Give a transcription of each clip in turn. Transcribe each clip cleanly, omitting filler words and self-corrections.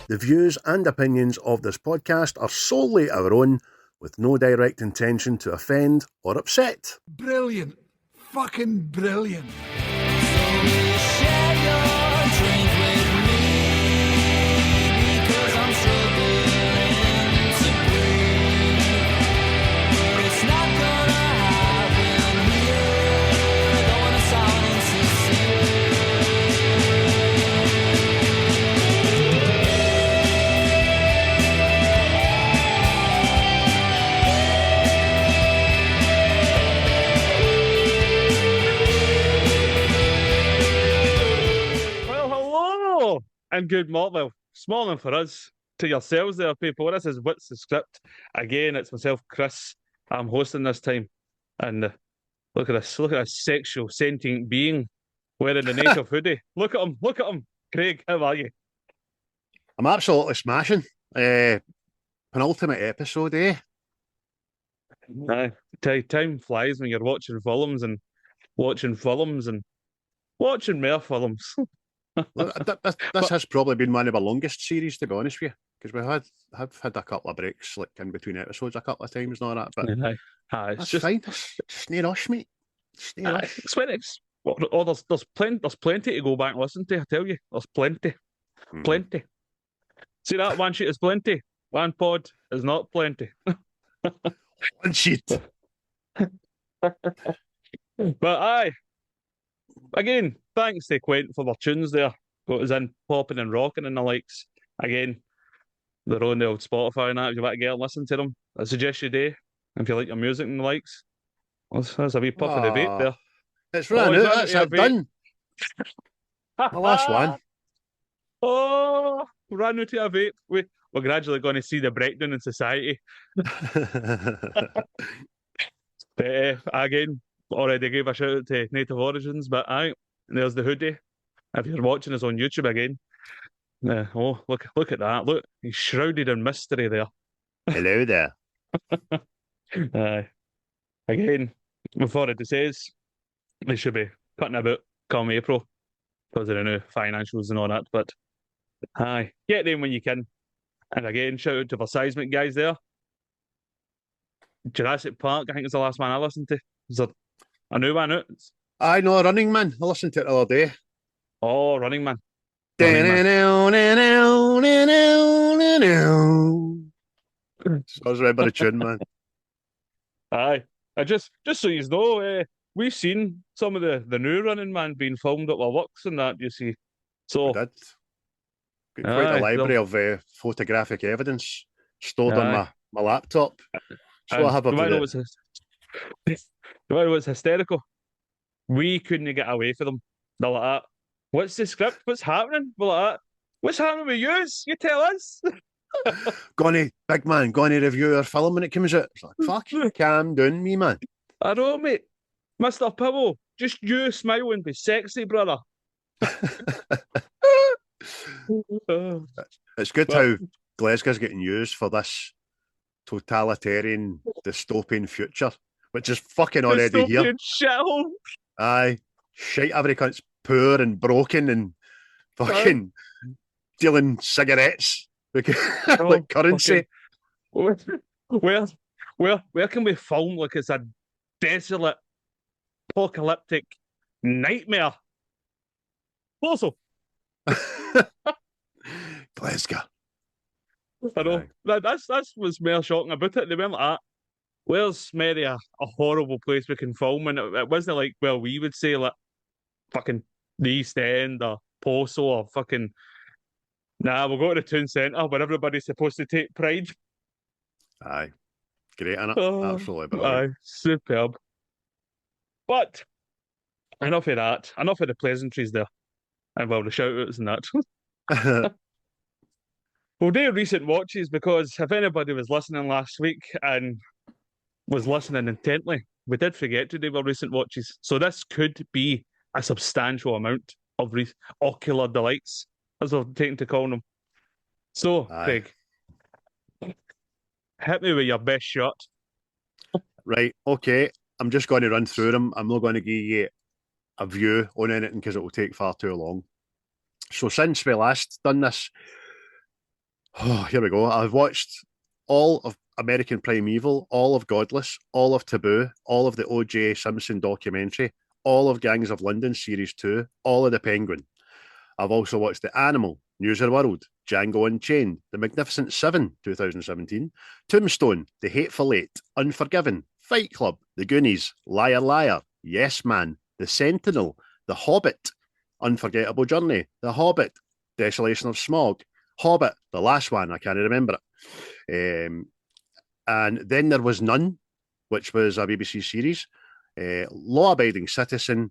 The views and opinions of this podcast are solely our own, with no direct intention to offend or upset. Brilliant. Fucking brilliant. And good morning, well, morning for us, to yourselves there, people. This is Whit's the Script. Again, it's myself, Chris. I'm hosting this time. And look at this sexual, sentient being wearing the native hoodie. Look at him. Craig, how are you? I'm absolutely smashing. Penultimate episode, eh? Time flies when you're watching films and watching more films. This has probably been one of our longest series, to be honest with you, because we have had a couple of breaks, like in between episodes, a couple of times and all that. But it's just fine. It's no rush, mate. It's when it's there's plenty to go back and listen to. I tell you, there's plenty. See that one sheet is plenty. One pod is not plenty. One sheet. But again, thanks to Gwyneth for their tunes there. Got us in popping and rocking and the likes. Again, they're on the old Spotify and that. If you want to get and listen to them, I suggest you do. If you like your music and the likes. That's a wee puff of the vape there. It's running out. That's it, done. The last one. Oh, ran out of a vape. We're gradually going to see the breakdown in society. But again, already gave a shout out to Native Origins, but there's the hoodie. If you're watching us on YouTube again, look at that. Look, he's shrouded in mystery there. Hello there. Again, before it says, they should be cutting about come April because of the new financials and all that. But get them when you can. And again, shout out to the seismic guys there. Jurassic Park, I think, is the last one I listened to. Is there a new one out? I know Running Man. I listened to it the other day. Oh, Running Man. So I was remember the tune, man. I just so you know, we've seen some of the new Running Man being filmed at our works and that, you see. So I did. Got quite a library of photographic evidence stored on my laptop. So I have the one was hysterical. We couldn't get away from them. They're like that. What's the script? What's happening? We're like that. What's happening with yous? You tell us. Big man, going to review our film when it comes out. It's like, fuck you, calm down, me man. I know, mate. Mr. Pibble, just you smile and be sexy, brother. It's good how Glasgow's getting used for this totalitarian dystopian future, which is fucking already here. Shithole. Aye, shite, every cunt's poor and broken and fucking dealing cigarettes like currency. Where can we film like it's a desolate, apocalyptic nightmare? Also, Glasgow. I know. That's what's more shocking about it. They went like that. Where's maybe a horrible place we can film? And it wasn't like, well, we would say like fucking the East End or Poso or fucking we'll go to the town centre where everybody's supposed to take pride. Aye. Great, innit? Absolutely brilliant. Aye, superb. But enough of that. Enough of the pleasantries there. And well, the shout-outs and that. We'll do recent watches because if anybody was listening last week and was listening intently, we did forget to do our recent watches. So this could be a substantial amount of ocular delights, as we're taking to call them. So, Craig, hit me with your best shot. Right, okay. I'm just going to run through them. I'm not going to give you a view on anything because it will take far too long. So since we last done this, Oh, here we go. I've watched all of American Primeval, all of Godless, all of Taboo, all of the O.J. Simpson documentary, all of Gangs of London Series 2, all of The Penguin. I've also watched The Animal, News of the World, Django Unchained, The Magnificent Seven, 2017, Tombstone, The Hateful Eight, Unforgiven, Fight Club, The Goonies, Liar Liar, Yes Man, The Sentinel, The Hobbit, Unforgettable Journey, The Hobbit, Desolation of Smog, Hobbit, the last one, I can't remember it. And then there was None, which was a BBC series, Law Abiding Citizen,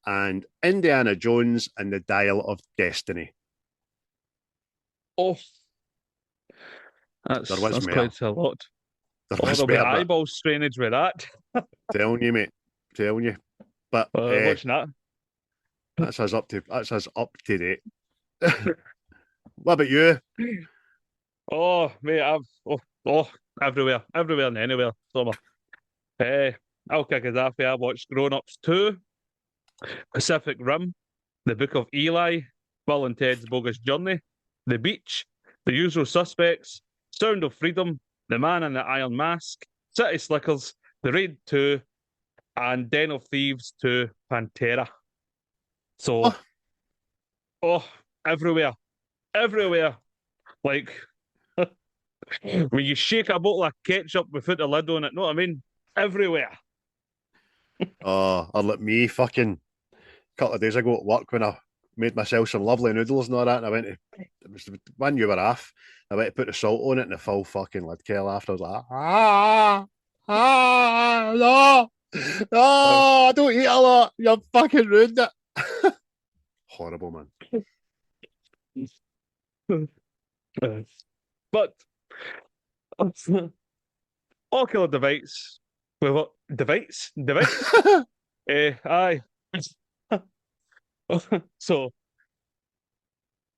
and Indiana Jones and the Dial of Destiny. Oh, that's more. quite a lot. There'll be eyeball strainage with that. Telling you, mate. Telling you. But watching that. That's us up to date. What about you? Oh, mate, everywhere and anywhere. Summer. I'll kick us off. I watched Grown Ups 2, Pacific Rim, The Book of Eli, Bill and Ted's Bogus Journey, The Beach, The Usual Suspects, Sound of Freedom, The Man in the Iron Mask, City Slickers, The Raid 2, and Den of Thieves 2, Pantera. So, everywhere. Like, when you shake a bottle of ketchup without the lid on it, know what I mean? Everywhere. Or like me, fucking a couple of days ago at work when I made myself some lovely noodles and all that, and I went to, it was when you were off, I went to put the salt on it and the full fucking lid came after. I was like, no, I don't eat a lot. You fucking ruined it. Horrible, man. But Ocular device. With what device? Aye. So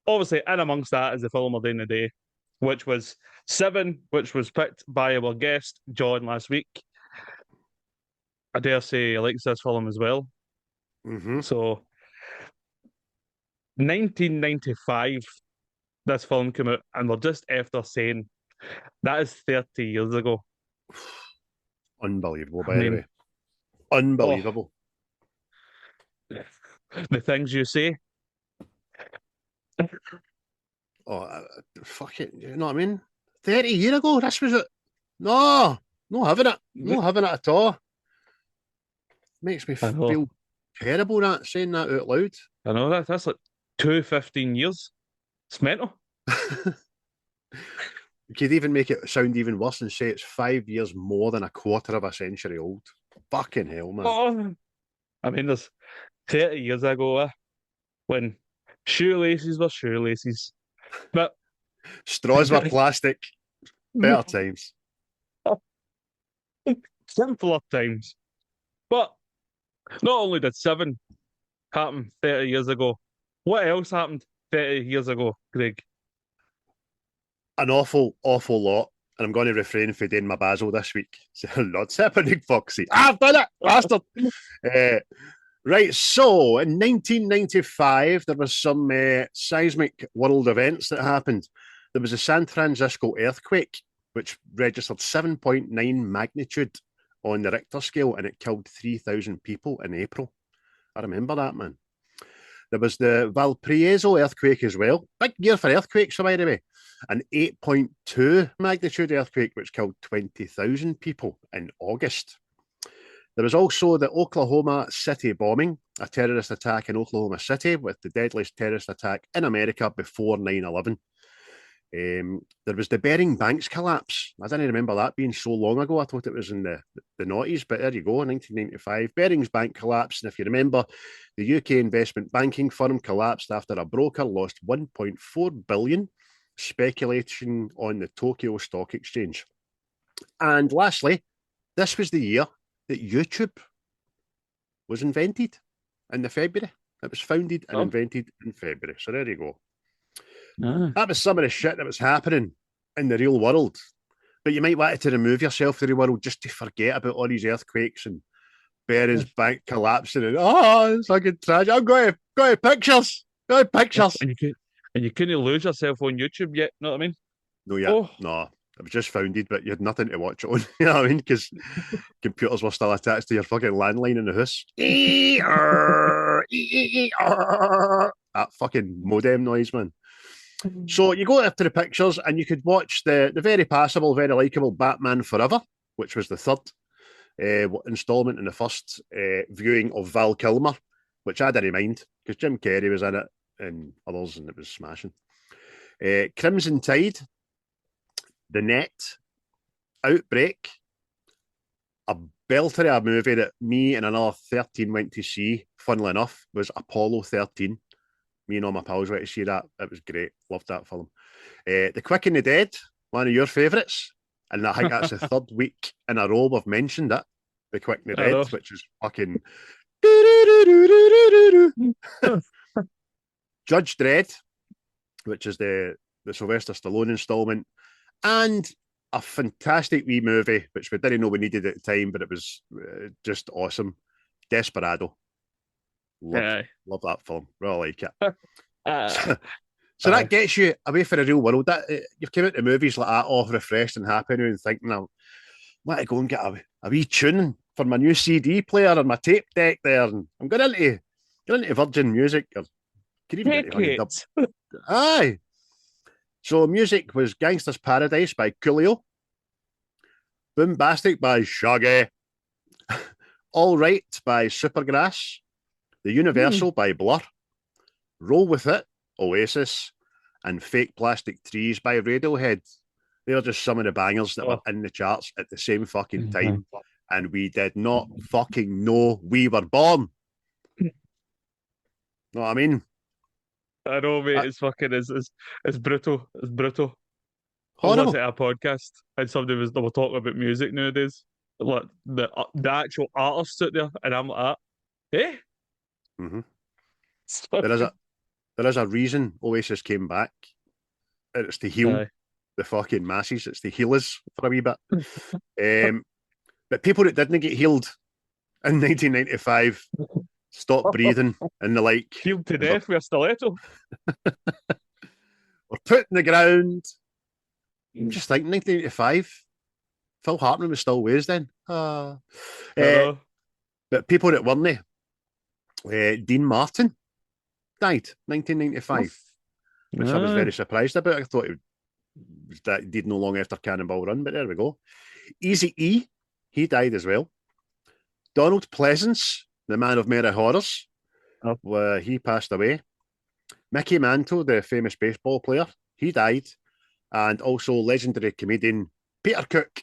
obviously, in amongst that is the film of the end of the day, which was Se7en, which was picked by our guest John last week. I dare say he likes this film as well. Mm-hmm. So 1995, this film came out, and we're just after saying that is 30 years ago. Unbelievable, by the way. Unbelievable. The things you say. Fuck it. You know what I mean? 30 years ago, this was it. No, not having it. Not having it at all. Makes me feel terrible that saying that out loud. I know that's like 15 years. It's mental. You could even make it sound even worse and say it's 5 years more than a quarter of a century old. Fucking hell, man. I mean, there's 30 years ago when shoelaces were shoelaces. But straws were plastic. Better times. Simpler times. But not only did Se7en happen 30 years ago, what else happened 30 years ago, Greg? An awful lot. And I'm going to refrain from doing my basil this week. Lots happening, Foxy. I've done it, bastard. Right, so in 1995, there was some seismic world events that happened. There was a San Francisco earthquake, which registered 7.9 magnitude on the Richter scale, and it killed 3,000 people in April. I remember that, man. There was the Valparaiso earthquake as well. Big year for earthquakes, by the way. An 8.2 magnitude earthquake, which killed 20,000 people in August. There was also the Oklahoma City bombing, a terrorist attack in Oklahoma City, with the deadliest terrorist attack in America before 9/11. There was the Bering Banks collapse. I didn't remember that being so long ago. I thought it was in the noughties, but there you go, 1995. Bering's Bank collapsed, and if you remember, the UK investment banking firm collapsed after a broker lost 1.4 billion speculation on the Tokyo Stock Exchange. And lastly, this was the year that YouTube was invented in February. It was founded and invented in February. So there you go. That was some of the shit that was happening in the real world. But you might want to remove yourself from the real world just to forget about all these earthquakes and Bering's Bank collapsing and it's fucking tragic. I'm going to pictures. Go to pictures. And you couldn't lose yourself on YouTube yet, know what I mean? No, yeah, Oh, no. It was just founded, but you had nothing to watch it on. You know what I mean? Because computers were still attached to your fucking landline in the house. That fucking modem noise, man. So you go after the pictures and you could watch the very passable, very likeable Batman Forever, which was the third installment in the first viewing of Val Kilmer, which I didn't mind because Jim Carrey was in it and others, and it was smashing. Crimson Tide, The Net, Outbreak, a belter of a movie that me and another 13 went to see, funnily enough, was Apollo 13. Me and all my pals went to see that. It was great. Loved that film. The Quick and the Dead, one of your favourites. And I think that's the third week in a row we've mentioned it. The Quick and the Dead, which is fucking... Judge Dredd, which is the Sylvester Stallone installment. And a fantastic wee movie, which we didn't know we needed at the time, but it was just awesome. Desperado. Love that film. Really like it. So that gets you away from the real world. You've come out to movies like that, all refreshed and happy now, and thinking, I want to go and get a wee tune for my new CD player and my tape deck there. And I'm going into Virgin Music. Or could even get Aye. So music was Gangster's Paradise by Coolio, Boombastic by Shaggy, All Right by Supergrass, The Universal by Blur, Roll With It, Oasis, and Fake Plastic Trees by Radiohead. They are just some of the bangers that were in the charts at the same fucking time, and we did not fucking know we were born. Know what I mean? I know, mate. It's fucking it's brutal. It's brutal. I Horrible. was listening to a podcast and they were talking about music nowadays, like the actual artists out there, and I'm like, eh? Mm-hmm. There is a reason Oasis came back. It's to heal the fucking masses. It's to heal us for a wee bit. But people that didn't get healed in 1995 stopped breathing and the like. Healed to death with a stiletto. We're put in the ground. I'm just thinking 1985. Phil Hartman was still ways then. But people that weren't Dean Martin died 1995, which I was very surprised about. I thought he did no long after Cannonball Run, but there we go. Eazy-E, he died as well. Donald Pleasance, the man of many horrors, he passed away. Mickey Mantle, the famous baseball player, he died. And also legendary comedian Peter Cook,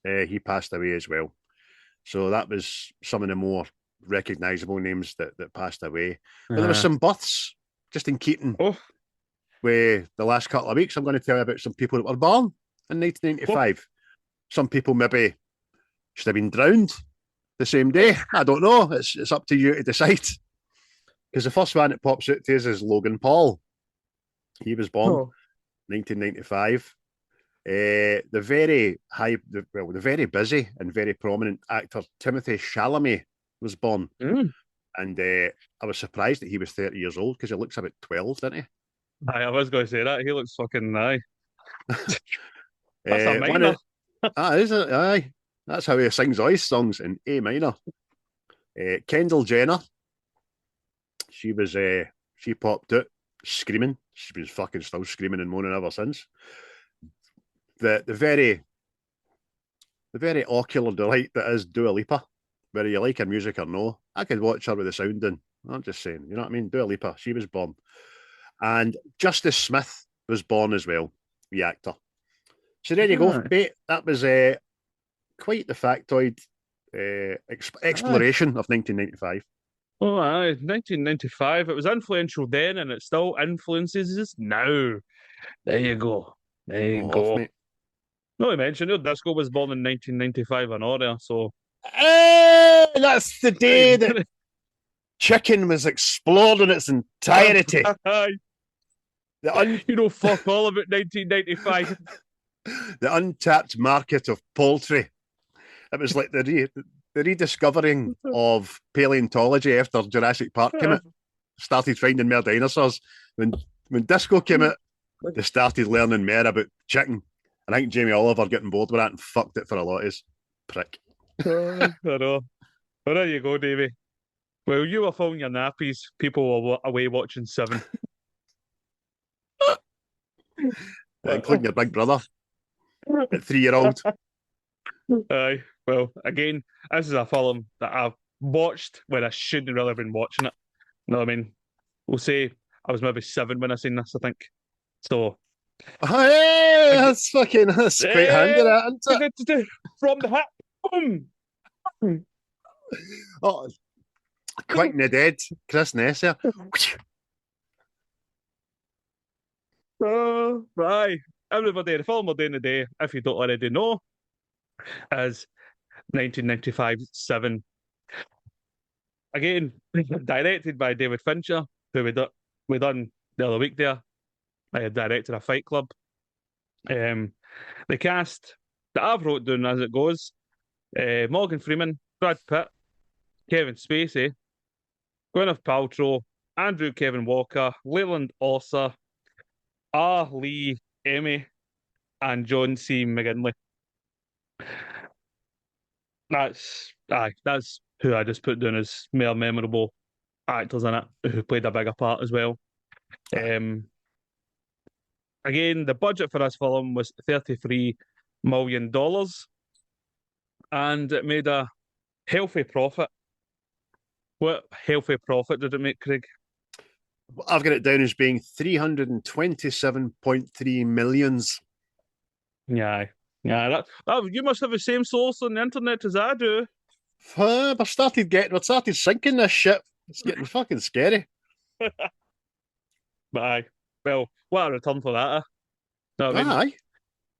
he passed away as well. So that was some of the more recognisable names that passed away. But there were some births, just in keeping with the last couple of weeks. I'm going to tell you about some people that were born in 1995. Some people maybe should have been drowned the same day. I don't know. It's up to you to decide. Because the first one that pops out to us is Logan Paul. He was born 1995. The very busy and very prominent actor Timothée Chalamet was born. And I was surprised that he was 30 years old because he looks about 12, doesn't he? I was going to say that. He looks fucking That's a minor. Is it? Aye. That's how he sings all his songs in A minor. Kendall Jenner. She popped out screaming. She was fucking still screaming and moaning ever since. The very ocular delight that is Dua Lipa, whether you like her music or no. I could watch her with the sound in. I'm just saying, you know what I mean? Dua Lipa, she was born. And Justice Smith was born as well, the actor. So there you go, mate. That was quite the factoid exploration of 1995. Oh, aye, 1995. It was influential then, and it still influences us now. There you go. There you go. Mate. No, I mentioned your disco was born in 1995 in order, so. That's the day that chicken was explored in its entirety. You know, fuck all about 1995. The untapped market of poultry. It was like the rediscovering of paleontology after Jurassic Park came out. Started finding more dinosaurs. When disco came out, they started learning more about chicken. I think Jamie Oliver getting bored with that and fucked it for a lot of us. Prick. I know. Well, there you go, Davey. Well, you were filling your nappies. People were away watching Seven. Including your big brother at 3-year-old. Aye. Well, again, this is a film that I've watched when I shouldn't really have been watching it. You know what I mean? We'll say I was maybe 7 when I seen this, I think. So, Hey, that's quite handy, that, isn't it? from the hat. Boom. Oh, quick and the dead. Chris Ness there. Aye. Everybody, the film we're doing today, if you don't already know, is 1995 Seven. Again, directed by David Fincher, who we done the other week there. I directed a Fight Club. The cast that I've wrote down as it goes: Morgan Freeman, Brad Pitt, Kevin Spacey, Gwyneth Paltrow, Andrew Kevin Walker, Leland Orser, Lee Ermey, and John C. McGinley. That's who I just put down as more memorable actors in it who played a bigger part as well. Again, the budget for this film was $33 million, and it made a healthy profit. What healthy profit did it make, Craig? I've got it down as being 327.3 millions. Yeah. That you must have the same source on the internet as I do. We started sinking this ship. It's getting fucking scary. But aye. Well, what a return for that, eh? Know what I mean?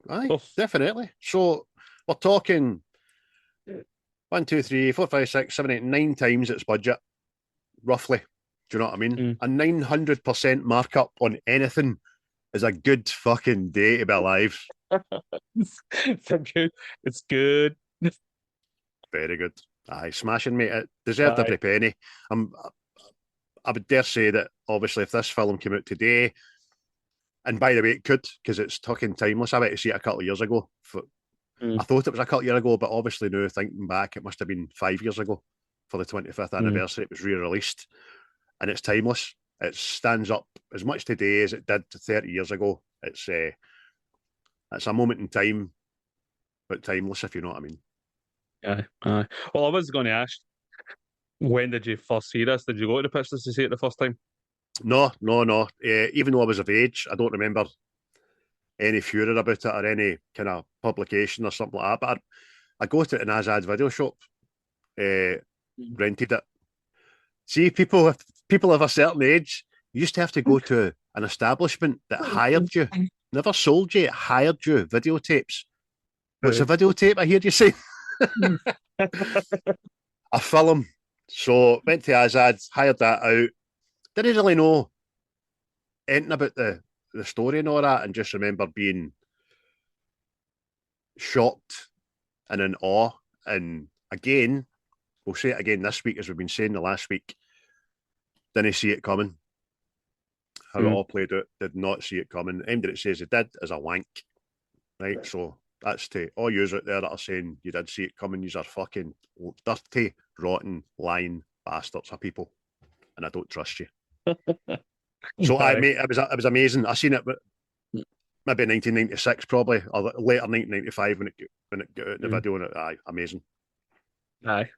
Aye, definitely. So we're talking 1, 2, 3, 4, 5, 6, 7, 8, 9 times its budget, roughly. Do you know what I mean? A 900% markup on anything is a good fucking day to be alive. It's good. Very good. Aye, smashing, mate. It deserved every penny. I would dare say that, obviously, if this film came out today, and by the way, it could, because it's fucking timeless. I went to see it a couple of years ago. I thought it was a couple of years ago, but obviously now, thinking back, it must have been 5 years ago for the 25th anniversary. It was re-released, and it's timeless. It stands up as much today as it did 30 years ago. It's a moment in time, but timeless, if you know what I mean. Aye. Well, I was going to ask, when did you first see this? Did you go to the pictures to see it the first time? No. Even though I was of age, I don't remember any furor about it or any kind of publication or something like that. But I go to an Azad video shop, rented it. See, people of a certain age used to have to go to an establishment that hired you, never sold you, it hired you videotapes. What's a videotape? I hear you say. A film. So went to Azad, hired that out. Didn't really know anything about the story and all that, and just remember being shocked and in awe. And again, we'll say it again this week, as we've been saying the last week, didn't see it coming. How it all played out, did not see it coming. Aimed it says it did is a wank. Right? So that's to all yous out there that are saying you did see it coming. Yous are fucking dirty, rotten, lying bastards of people. And I don't trust you. So mate, it was amazing. I seen it maybe 1996 probably, or later 1995 when it got out in the video, and amazing. Aye.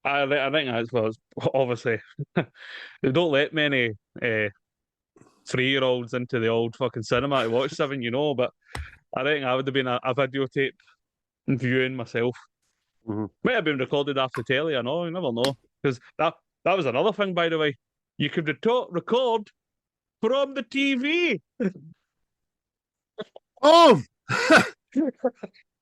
I think that's what obviously they don't let many 3-year-olds into the old fucking cinema to watch Seven, but I think I would have been a videotape viewing myself. Might have been recorded after telly, I know, you never know. Because that was another thing, by the way. You could record from the TV. Oh!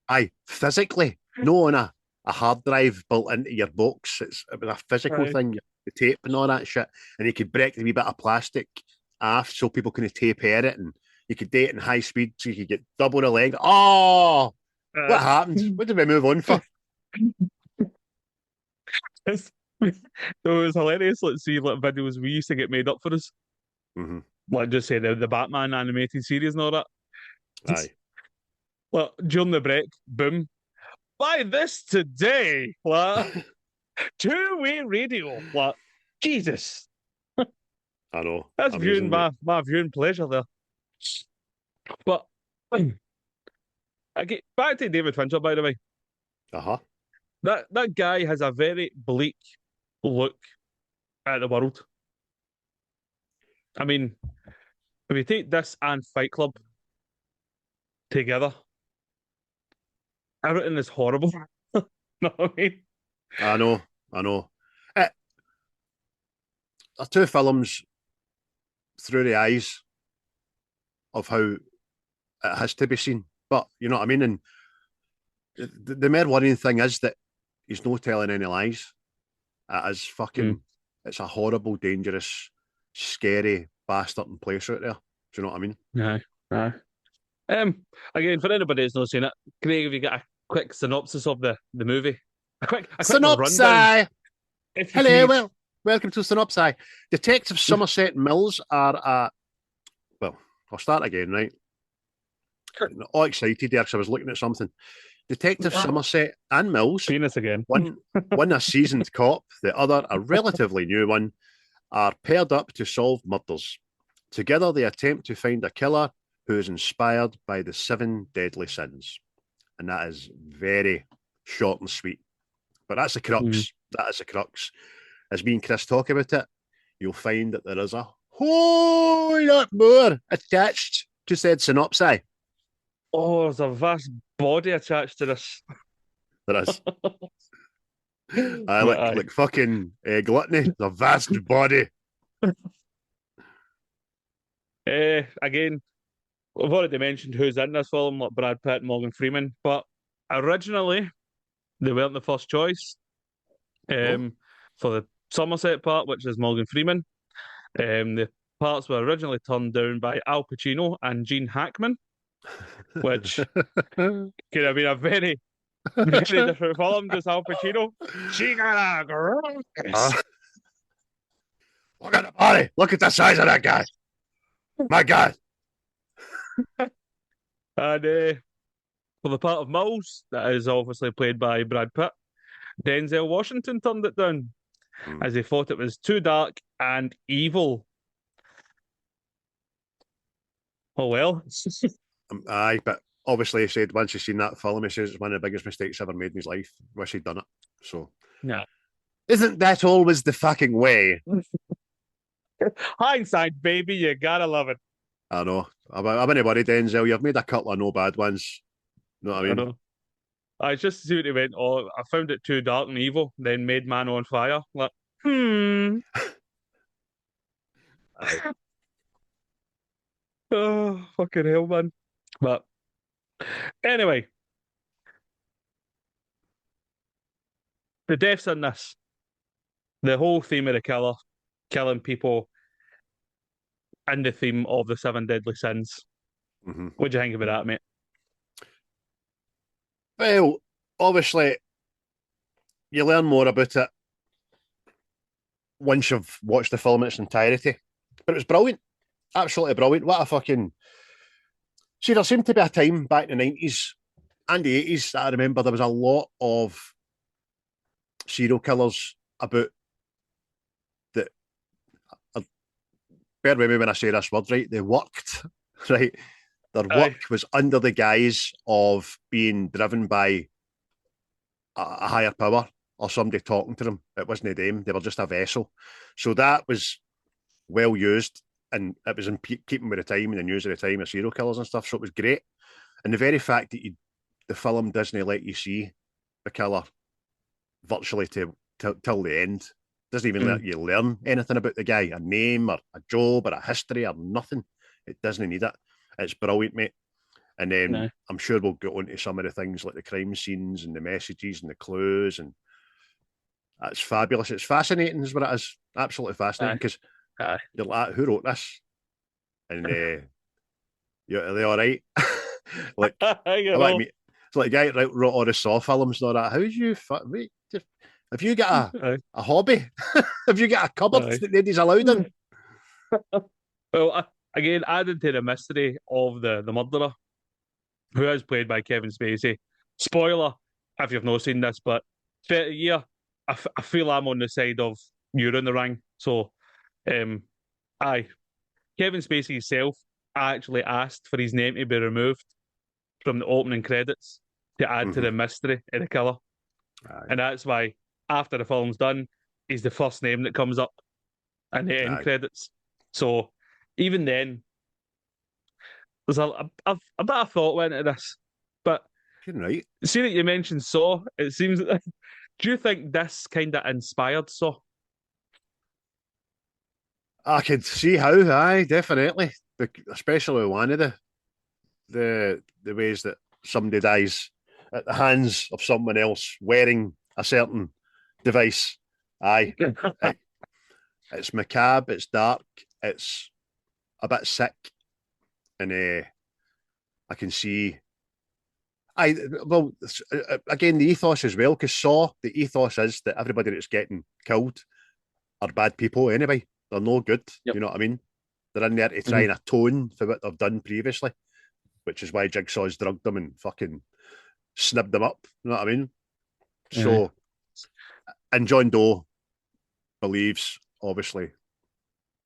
Aye, physically. No on a hard drive built into your box. It was a physical thing, the tape and all that shit. And you could break the wee bit of plastic off so people couldn't tape air it, and you could do it in high speed so you could get double the length. Oh! What happened? What did we move on for? It was hilarious. Let's see videos we used to get made up for us. like just say the Batman animated series and all that. Aye. Well, during the break, boom. Buy this today. Like, two-way radio. Like, Jesus. I know. That's Amazing, viewing mate. my viewing pleasure there. But I get back to David Fincher, by the way. Uh-huh. That guy has a very bleak look at the world. I mean, if you take this and Fight Club together, everything is horrible. Know what I mean? I know. I know. Are two films through the eyes of how it has to be seen. But you know what I mean? And the more worrying thing is that he's not telling any lies. It is fucking, it's a horrible, dangerous, scary bastard in place out there. Do you know what I mean? Aye. Again, for anybody that's not seen it, Craig, have you got a quick synopsis of the movie? A quick Synopsis! rundown. Hello, welcome to Synopsis. Detective Somerset and Mills are well, I'll start again, right? All excited there because I was looking at something. Detective Somerset and Mills, Penis again. one a seasoned cop, the other a relatively new one, are paired up to solve murders. Together they attempt to find a killer who is inspired by the 7 deadly sins. And that is very short and sweet. But that's the crux. That is the crux. As me and Chris talk about it, you'll find that there is a whole lot more attached to said synopsis. Oh, there's a vast body attached to this. There is. Like fucking gluttony, the vast body. Again, we've already mentioned who's in this film, like Brad Pitt and Morgan Freeman, but originally they weren't the first choice for the Somerset part, which is Morgan Freeman. The parts were originally turned down by Al Pacino and Gene Hackman, which could have been a very, very different film to Al Pacino. She got a gross. Look at the body. Look at the size of that guy. My God. And for the part of Mills, that is obviously played by Brad Pitt, Denzel Washington turned it down as he thought it was too dark and evil. Oh well. Aye, but obviously he said once he's seen that film, he says it's one of the biggest mistakes ever made in his life. Wish he'd done it. So, yeah. Isn't that always the fucking way? Hindsight, baby, you gotta love it. I know. I'm only worried, Denzel. You've made a couple of no bad ones. You know what I mean? I know. I just see what he went. Oh, I found it too dark and evil. Then made Man on Fire. Like, oh, fucking hell, man. But anyway, the deaths in this, the whole theme of the killer, killing people, and the theme of the 7 deadly sins. What do you think about that, mate? Well, obviously, you learn more about it once you've watched the film in its entirety. But it was brilliant. Absolutely brilliant. What a fucking... See, there seemed to be a time back in the 90s and the 80s that I remember there was a lot of serial killers about that... Bear with me when I say this word, right? They worked, right? Their work was under the guise of being driven by a higher power or somebody talking to them. It wasn't them. They were just a vessel. So that was well used, and it was in keeping with the time and the news of the time of serial killers and stuff. So it was great. And the very fact that the film doesn't let you see the killer virtually till the end, doesn't even let you learn anything about the guy, a name or a job or a history or nothing. It doesn't need it. It's brilliant, mate. And then I'm sure we'll get on to some of the things like the crime scenes and the messages and the clues, and it's fabulous. It's fascinating, is what it is. Absolutely fascinating, because you're like, who wrote this? And are they all right? Like, it's like the guy that wrote all the Saw films and all that. How's you? Wait, have you got a hobby? Have you got a cupboard that nobody's allowed in? Well, again, added to the mystery of the murderer, who is played by Kevin Spacey. Spoiler, if you've not seen this, but 30 year, I feel I'm on the side of you're in the ring. So, aye, Kevin Spacey himself actually asked for his name to be removed from the opening credits to add to the mystery of the killer. Aye. And that's why, after the film's done, he's the first name that comes up in the end credits. So, even then, there's a bit of thought went into this. But, You're right. see that you mentioned Saw, it seems. Do you think this kind of inspired Saw? I could see how, aye, definitely. Especially one of the ways that somebody dies at the hands of someone else wearing a certain device. Aye. It's macabre, it's dark, it's a bit sick, and I can see. Well, again, the ethos as well, because Saw, the ethos is that everybody that's getting killed are bad people anyway. They're no good. Yep. You know what I mean? They're in there to try and atone for what they've done previously, which is why Jigsaw's drugged them and fucking snibbed them up. You know what I mean? So, and John Doe believes, obviously,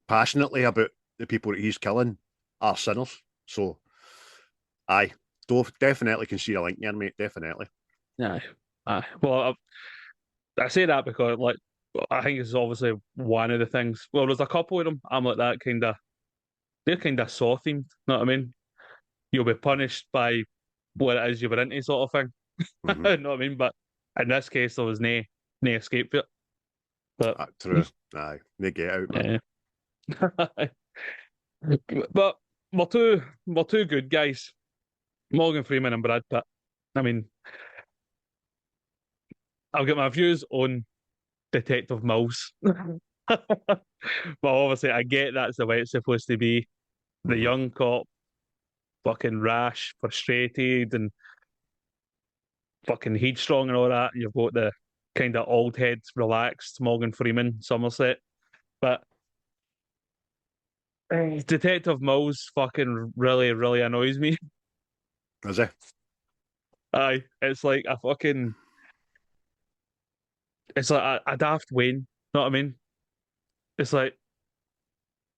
passionately about the people that he's killing are sinners. So, aye, Doe definitely can see a link there, mate. Definitely. Aye. Well, I say that because, like, I think it's obviously one of the things. Well, there's a couple of them. I'm like that kind of. They're kind of Saw themed. Know what I mean? You'll be punished by what it is you were into, sort of thing. Know what I mean? But in this case, there was no escape for it. But true. Aye, they get out, man. But we're two good guys, Morgan Freeman and Brad Pitt. I mean, I'll get my views on Detective Mills. But obviously, I get that's the way it's supposed to be. The young cop, fucking rash, frustrated, and fucking headstrong and all that. You've got the kind of old head, relaxed Morgan Freeman, Somerset. But Detective Mills fucking really, really annoys me. Is it? Aye, it's like a fucking. It's like a daft Wayne. Know what I mean? It's like.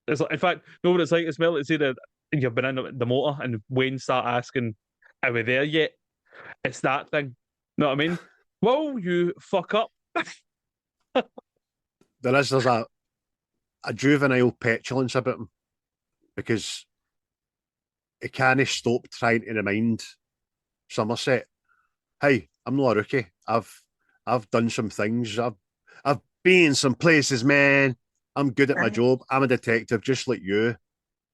It's like, in fact, know what it's like? It's well, let's say that you've been in the motor and Wayne start asking, "Are we there yet?" It's that thing. Know what I mean? Whoa, you fuck up. There's a juvenile petulance about him because he can't stop trying to remind Somerset, "Hey, I'm not a rookie. I've done some things. I've been some places, man. I'm good at my job. I'm a detective, just like you.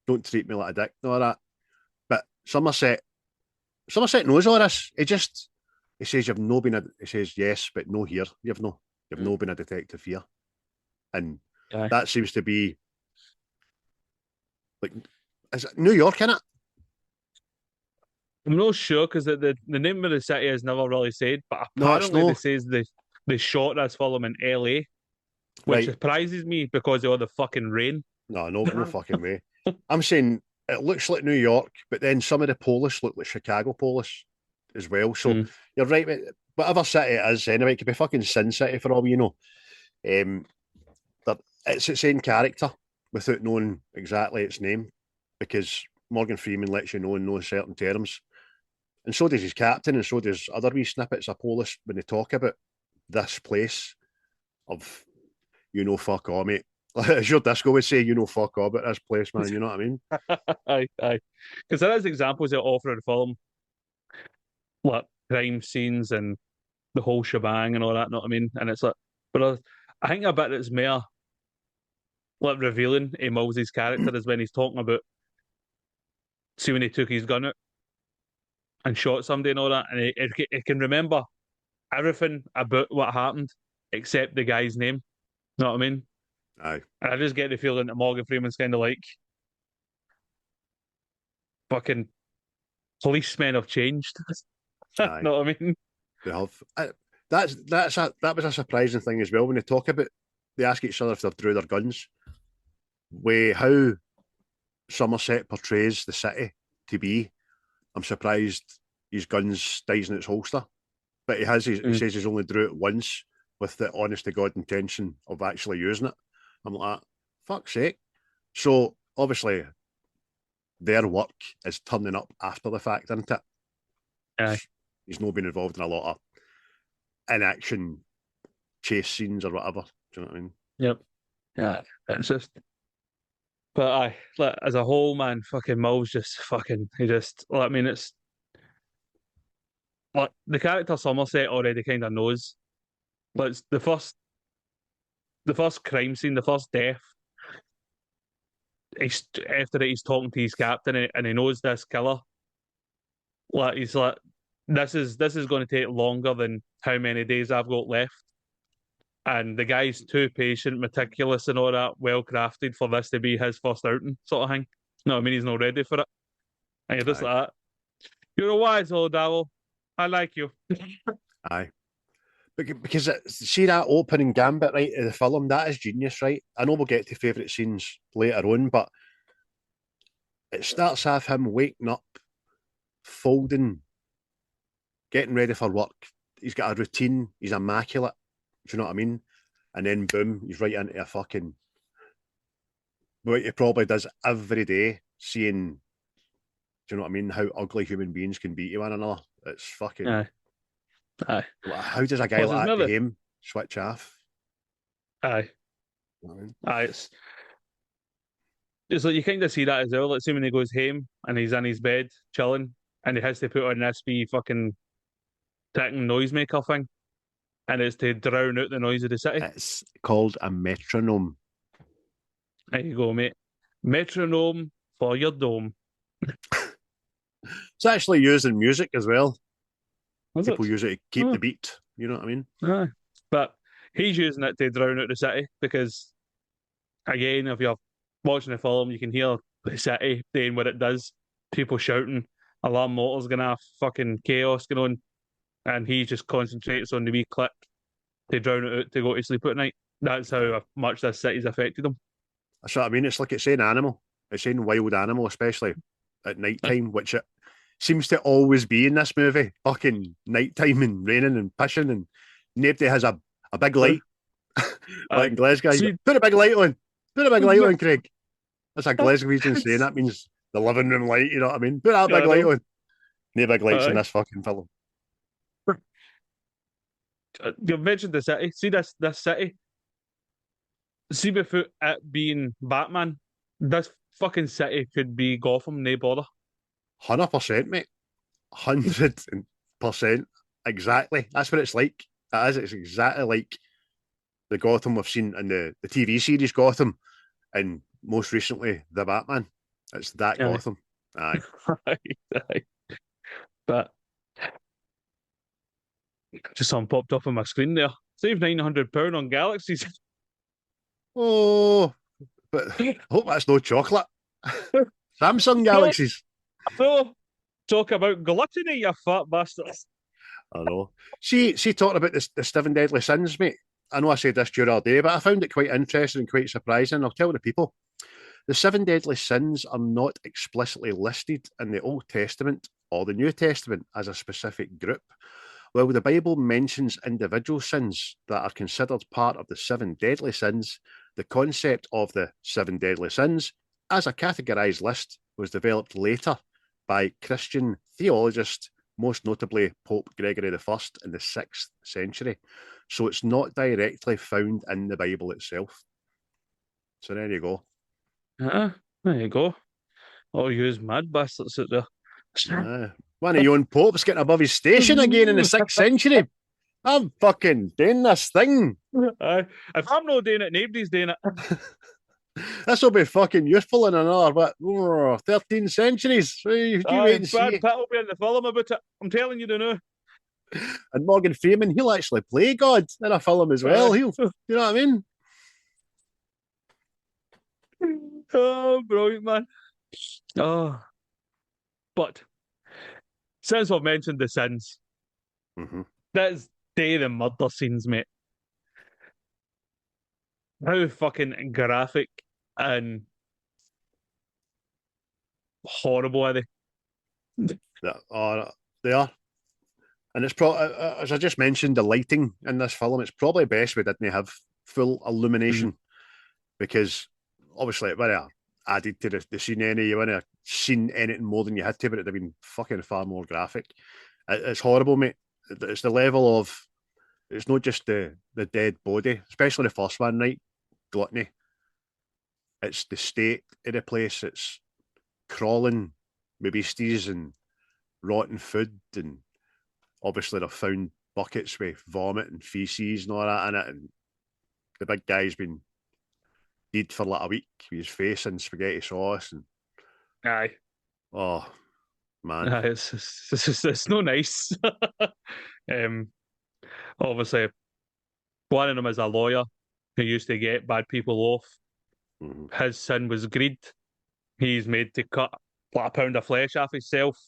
Don't treat me like a dick." And all that. But Somerset knows all this. He says you've no been he says yes, but no here. You've no been a detective here. And that seems to be like, is it New York, innit? I'm not sure because the name of the city is never really said, but apparently they says they shot this film in LA, which surprises me because of all the fucking rain. No fucking way. I'm saying it looks like New York, but then some of the police look like Chicago police as well. So you're right, mate. Whatever city it is, anyway, it could be fucking Sin City for all we know. It's its own character without knowing exactly its name, because Morgan Freeman lets you know in no certain terms. And so does his captain, and so does other wee snippets of police when they talk about this place of, fuck all, mate. As your disco would say, fuck all about this place, man. You know what I mean? Aye. Because there is examples that offer in the film, like crime scenes and the whole shebang and all that, know what I mean? And it's like, but I think a bit that's more like revealing in Mills's character is when he's talking about, see when he took his gun out and shot somebody and all that, and he can remember everything about what happened except the guy's name. Know what I mean? Aye. And I just get the feeling that Morgan Freeman's kind of like, fucking policemen have changed. Know what I mean? They have. That was a surprising thing as well when they ask each other if they've drew their guns. How Somerset portrays the city to be, I'm surprised his gun's dies in its holster. But he says he's only drew it once with the honest to God intention of actually using it. I'm like, fuck's sake. So obviously their work is turning up after the fact, isn't it? Aye. He's not been involved in a lot of in-action chase scenes or whatever. Do you know what I mean? Yep. Yeah. It's just. But aye, like, as a whole, man, fucking Mills just fucking. He just. Well, I mean, it's like the character Somerset already kind of knows. Like it's the first crime scene, the first death. After it, he's talking to his captain, and he knows this killer. Like he's like, this is going to take longer than how many days I've got left. And the guy's too patient, meticulous, and all that, well crafted for this to be his first outing, sort of thing. No, I mean he's not ready for it. And you're just Aye. like, you're a wise old owl. I like you. Aye. Because see that opening gambit, right, of the film, that is genius, right? I know we'll get to favourite scenes later on, but it starts off him waking up, folding, getting ready for work. He's got a routine, he's immaculate. Do you know what I mean? And then boom, he's right into a fucking what he probably does every day, seeing, do you know what I mean, how ugly human beings can be to one another. It's fucking Aye. Aye. how does a guy Plus, like there's that to another. him switch off? Aye. You know what I mean? Aye. It's like you kind of see that as well. Like, see when he goes home and he's in his bed chilling, and he has to put on this wee fucking ticking noisemaker thing, and it's to drown out the noise of the city. It's called a metronome. There you go, mate. Metronome for your dome. It's actually used in music as well. Was People it? use it to keep Oh. the beat. You know what I mean? Aye. But he's using it to drown out the city because, again, if you're watching the film, you can hear the city doing what it does. People shouting, alarm motors going off, fucking chaos going on, and he just concentrates on the wee click to drown it out to go to sleep at night. That's how much this city's affected him. That's what I mean. It's like it's saying animal. It's saying wild animal, especially at night time, which it seems to always be in this movie. Fucking nighttime and raining and pissing, and nobody has a big light. Like in Glasgow, you go, put a big light on. Put a big light on, Craig. That's a Glaswegian saying. That means the living room light, you know what I mean? Put that big light on. No big lights in this fucking film. You mentioned the city. See this city. See without it being Batman, this fucking city could be Gotham, no bother. 100%, mate. 100%. Exactly. That's what it's like. It is. It's exactly like the Gotham we've seen in the TV series Gotham, and most recently the Batman. It's that Aye. Gotham. Aye. Aye. But just something popped up on my screen there. Save £900 on galaxies. Oh, but I hope that's no chocolate. Samsung Galaxies. So, talk about gluttony, you fat bastards. I know. See, talking about the 7 deadly sins, mate. I know I said this during our day, but I found it quite interesting and quite surprising. I'll tell the people. The 7 deadly sins are not explicitly listed in the Old Testament or the New Testament as a specific group. While the Bible mentions individual sins that are considered part of the 7 deadly sins, the concept of the 7 deadly sins as a categorized list was developed later by Christian theologists, most notably Pope Gregory I in the 6th century. So it's not directly found in the Bible itself. So there you go. There you go. All you mad bastards out there. One of your own popes getting above his station again in the 6th century. I'm fucking doing this thing. If I'm not doing it, nobody's doing it. This will be fucking useful in another, 13 centuries. You wait and see. Brad Pitt will be in the film about it. I'm telling you now. And Morgan Freeman, he'll actually play God in a film as well. You know what I mean? Oh, brilliant, man. Oh. But since I've mentioned the sins, that's day the murder scenes, mate. How fucking graphic and horrible, are they? They are. And it's as I just mentioned, the lighting in this film, it's probably best we didn't have full illumination because obviously it would have added to the scene you wouldn't have seen anything more than you had to, but it'd have been fucking far more graphic. It's horrible, mate. It's the level of, it's not just the dead body, especially the first one, right? Gluttony. It's the state of the place. It's crawling with beasties and rotten food, and obviously they've found buckets with vomit and feces and all that in it, and the big guy's been dead for like a week with his face in spaghetti sauce, and Aye. oh man, Aye, it's no nice. Obviously, one of them is a lawyer who used to get bad people off. mm-hmm. His sin was greed. He's made to cut like a pound of flesh off himself.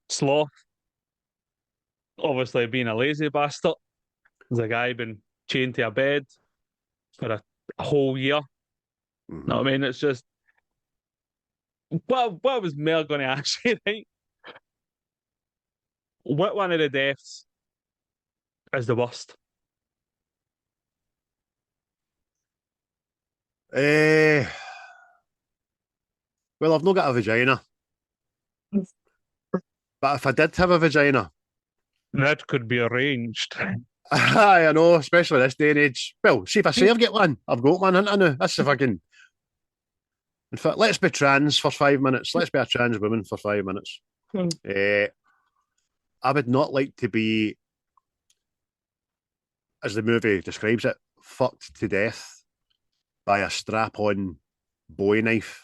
Sloth, obviously being a lazy bastard. There's a guy been chained to a bed for a whole year. Mm-hmm. No, I mean, it's just what was Mel going to ask you, right? What one of the deaths is the worst? Well, I've not got a vagina, but if I did have a vagina, That could be arranged. I know, especially this day and age. Well, see if I say I've got one, I've got one, haven't I now? That's the fucking. In fact, let's be trans for 5 minutes. Let's be a trans woman for 5 minutes. I would not like to be, as the movie describes it, fucked to death by a strap-on bowie knife.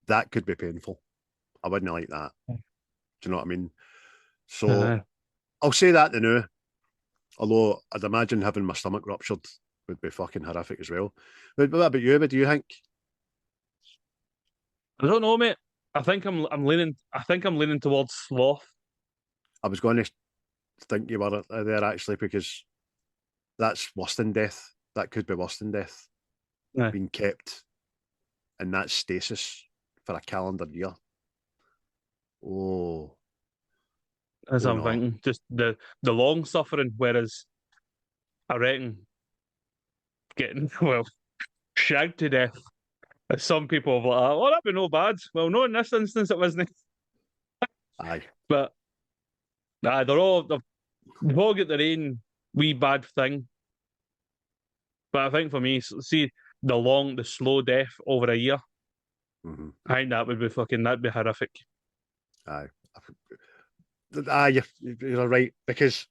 That could be painful. I wouldn't like that. Do you know what I mean? So I'll say that to now. Although I'd imagine having my stomach ruptured would be fucking horrific as well. But what about you? What do you think? I don't know, mate. I think I'm leaning towards sloth. I was going to think you were there actually because that's worse than death. That could be worse than death. Aye. Being kept in that stasis for a calendar year. Oh. As I'm no. thinking, just the long suffering. Whereas I reckon getting shagged to death. As some people have like, oh, that'd be no bad. Well, no, in this instance it wasn't. Aye. But they've all got their own wee bad thing. But I think for me, see the slow death over a year. Mm-hmm. I think that'd be horrific. Aye. You're right, because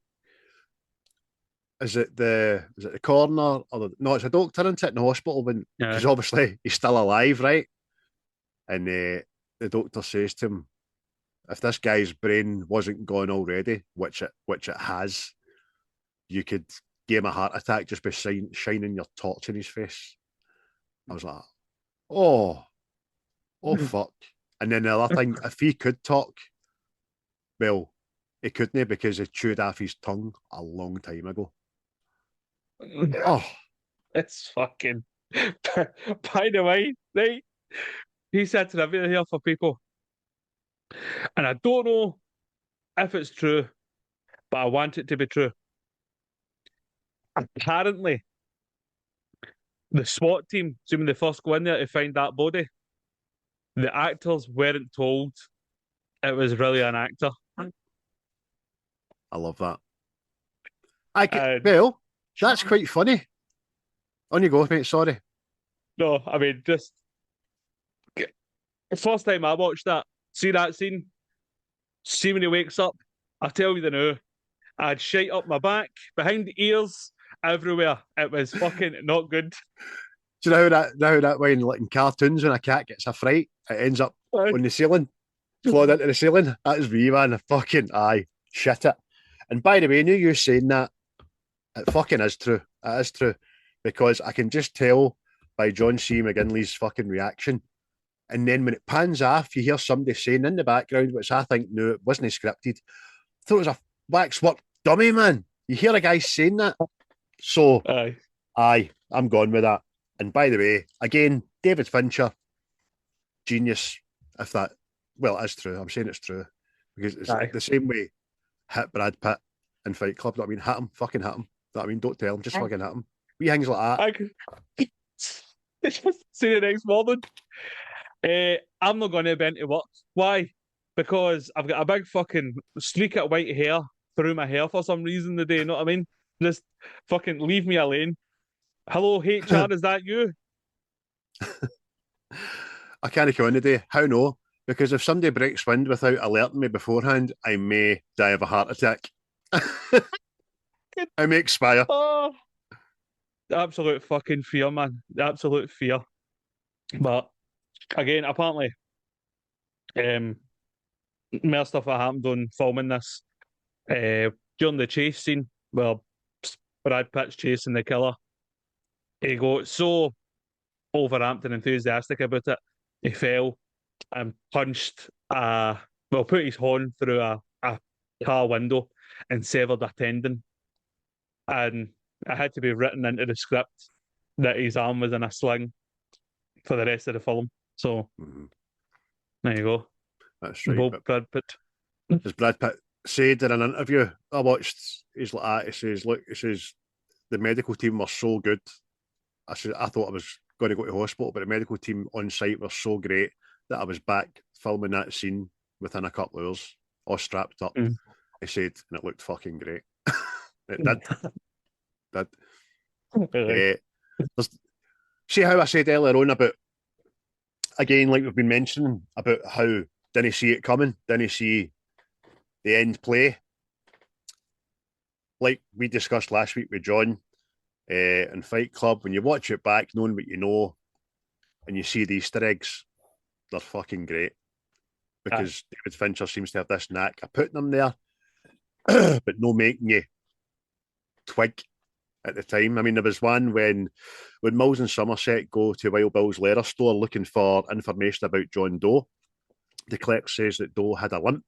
is it the coroner or no? It's a doctor in the hospital because obviously he's still alive, right? And the doctor says to him, if this guy's brain wasn't gone already, which it has, you could give him a heart attack just by shining your torch in his face. I was like, oh fuck. And then the other thing, if he could talk, well, he couldn't because he chewed off his tongue a long time ago. Oh, it's fucking. By the way, right? He said trivia here for people, and I don't know if it's true, but I want it to be true. Apparently, the SWAT team, assuming they first go in there to find that body, the actors weren't told it was really an actor. I love that. Well, that's quite funny. On you go, mate. Sorry. No, I mean, just the first time I watched that, see that scene, see when he wakes up, I tell you the now, I had shite up my back, behind the ears, everywhere. It was fucking not good. Do you know how that way in cartoons when a cat gets a fright, it ends up on the ceiling, clawed into the ceiling? That is me, man. Fucking aye, shit it. And by the way, you saying that, it fucking is true. It is true. Because I can just tell by John C. McGinley's fucking reaction. And then when it pans off, you hear somebody saying in the background, which I think, no, it wasn't scripted. I thought it was a waxwork dummy, man. You hear a guy saying that. So, aye, I'm gone with that. And by the way, again, David Fincher, genius. If that, well, it is true. I'm saying it's true because it's Aye. the same way hit Brad Pitt in Fight Club. Know what I mean, hit him, fucking hit him. Know what I mean, don't tell him, just fucking hit him. Wee things like that. I could see the next morning. I'm not going to be into work. Why? Because I've got a big fucking streak of white hair through my hair for some reason today. You know what I mean? Just fucking leave me alone. Hello, HR, is that you? I can't come in today. How no? Because if somebody breaks wind without alerting me beforehand, I may die of a heart attack. I may expire. Oh, absolute fucking fear, man. Absolute fear. But again, apparently, more stuff that happened on filming this. During the chase scene, well, Brad Pitt's chasing the killer. He got so overamped and enthusiastic about it, he fell and punched put his horn through a car window and severed a tendon. And it had to be written into the script that his arm was in a sling for the rest of the film. So there you go. That's right. Bob Brad Pitt. As Brad Pitt said in an interview I watched, he's like that. He says, "Look, he says the medical team were so good. I thought I was going to go to hospital, but the medical team on site were so great that I was back filming that scene within a couple of hours, all strapped up." He said, and it looked fucking great. It did. See how I said earlier on about, again, like we've been mentioning, about how didn't see it coming, didn't see the end play. Like we discussed last week with John in Fight Club, when you watch it back, knowing what you know, and you see the Easter eggs, they're fucking great. Because David Fincher seems to have this knack of putting them there, but no making you twig at the time. I mean, there was one when Mills and Somerset go to Wild Bill's leather store looking for information about John Doe. The clerk says that Doe had a limp,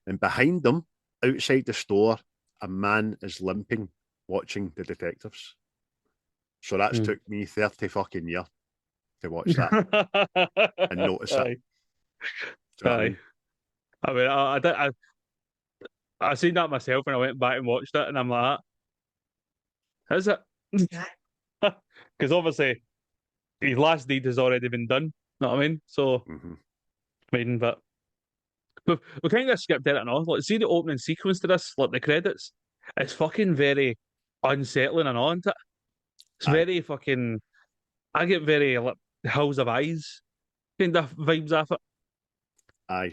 and behind them, outside the store, a man is limping, watching the detectives. So that's took me 30 fucking years to watch that and notice it. I mean, I seen that myself when I went back and watched it, and I'm like, is it? Because obviously his last deed has already been done. Know what I mean? So, I mean, but we kind of skipped it and all. Like, see the opening sequence to this, like the credits. It's fucking very unsettling and all, isn't it? It's very fucking. I get very like Hills of Eyes kind of vibes off it. I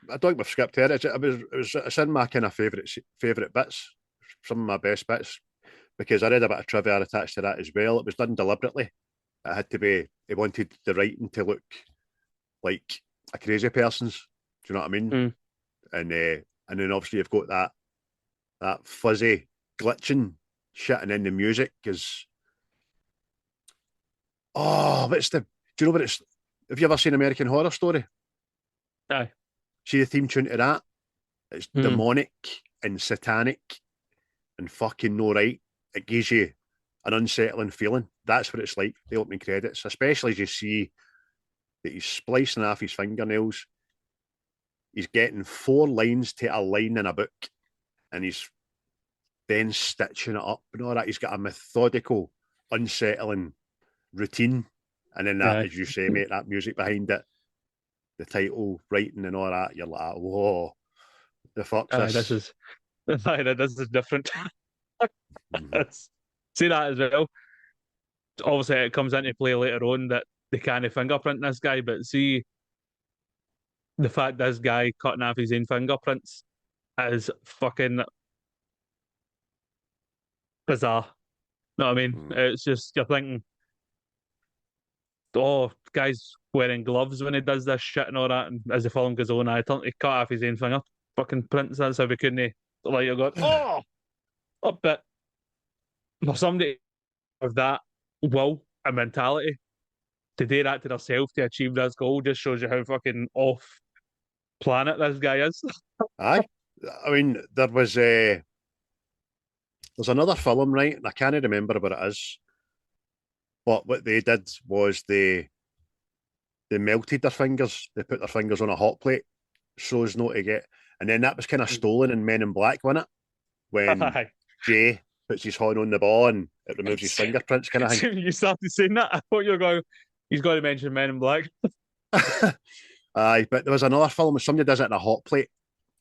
don't think we've skipped it. It's in my kind of favourite bits, some of my best bits, because I read a bit of trivia attached to that as well. It was done deliberately. It had to be. He wanted the writing to look like a crazy person's. Do you know what I mean? And then obviously you've got that fuzzy glitching shit, and then the music is. Oh, what's the? Do you know what it's? Have you ever seen American Horror Story? Aye. See the theme tune to that? It's demonic and satanic and fucking no right. It gives you an unsettling feeling. That's what it's like, the opening credits, especially as you see that he's splicing off his fingernails. He's getting 4 lines to a line in a book, and he's then stitching it up and all that. He's got a methodical, unsettling routine. And then that, as you say, mate, that music behind it, the title, writing and all that, you're like, whoa, the fuck's this? This is different. See that as well. Obviously, it comes into play later on that they can't fingerprint this guy, but see the fact this guy cutting off his own fingerprints is fucking bizarre. You know what I mean? It's just, you're thinking, oh, guy's wearing gloves when he does this shit and all that, and as the film goes on, I thought he cut off his own finger fucking prints. That's how we couldn't, like, you're going, oh, a bit. For somebody with that will and mentality to do that to themselves to achieve this goal just shows you how fucking off planet this guy is. Aye. I mean, there's another film, right? And I can't remember what it is, But what they did was they melted their fingers. They put their fingers on a hot plate so as not to get. And then that was kind of stolen in Men in Black, wasn't it? When Aye. Jay puts his hand on the ball and it removes his fingerprints, kind of As thing. soon as you started saying that, I thought you were going, he's got to mention Men in Black. Aye, but there was another film where somebody does it in a hot plate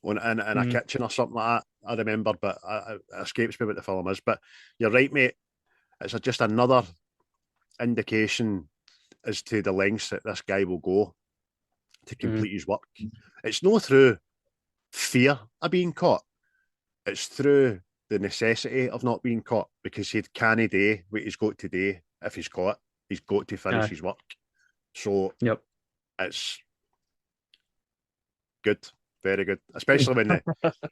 in a Mm. kitchen or something like that. I remember, but it escapes me what the film is. But you're right, mate. It's just another indication as to the lengths that this guy will go to complete his work. It's not through fear of being caught. It's through the necessity of not being caught because he can't do what he's got to do if he's caught. He's got to finish his work. So Yep. it's good, very good. Especially when they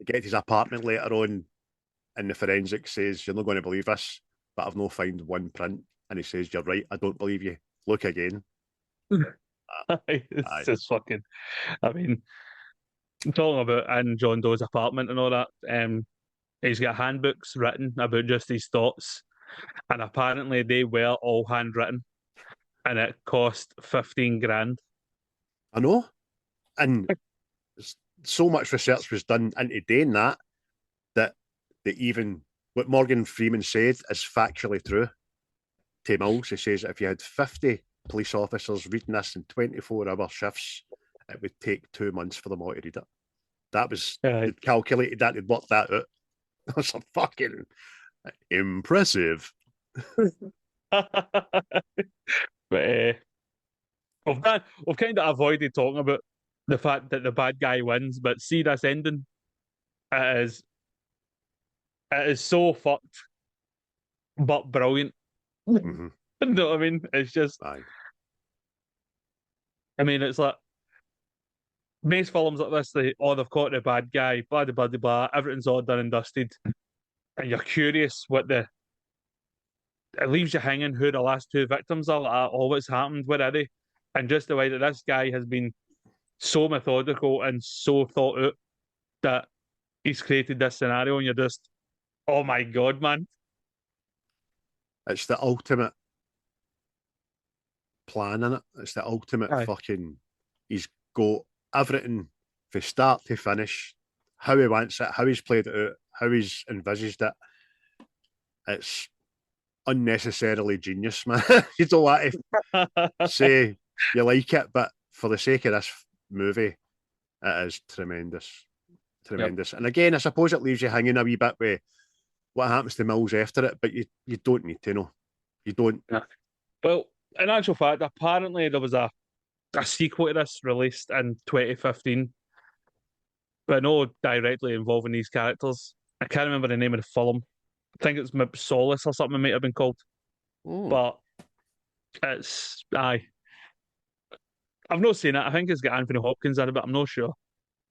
get to his apartment later on and the forensic says, "You're not going to believe this, but I've not found one print." And he says, "You're right, I don't believe you. Look again." It's just fucking. I mean, talking about in John Doe's apartment and all that, he's got handbooks written about just his thoughts, and apparently they were all handwritten, and it cost 15 grand. I know. And so much research was done into doing that even what Morgan Freeman said is factually true. To Mills, he says if you had 50 police officers reading this in 24-hour shifts, it would take 2 months for them all to read it. That was calculated that, they'd worked that out. That's a fucking impressive. But we've kind of avoided talking about the fact that the bad guy wins, but see this ending, it is so fucked, but brilliant. Mm-hmm. You know what I mean? It's just, Aye. I mean, it's like most films like this, they've caught the bad guy, blah, blah, blah, blah, everything's all done and dusted, and you're curious it leaves you hanging who the last two victims are, like, oh, what's happened, where are they? And just the way that this guy has been so methodical and so thought out that he's created this scenario, and you're just, oh my god, man. It's the ultimate plan in it. It's the ultimate fucking. He's got everything from start to finish, how he wants it, how he's played it out, how he's envisaged it. It's unnecessarily genius, man. You don't want to say you like it, but for the sake of this movie, it is tremendous. Tremendous. Yep. And again, I suppose it leaves you hanging a wee bit with what happens to Mills after it, but you don't need to know. You don't. Yeah. Well, in actual fact, apparently there was a sequel to this released in 2015, but no directly involving these characters. I can't remember the name of the film. I think it's Solace or something it might have been called. Oh. But it's I've not seen it. I think it's got Anthony Hopkins in it, but I'm not sure.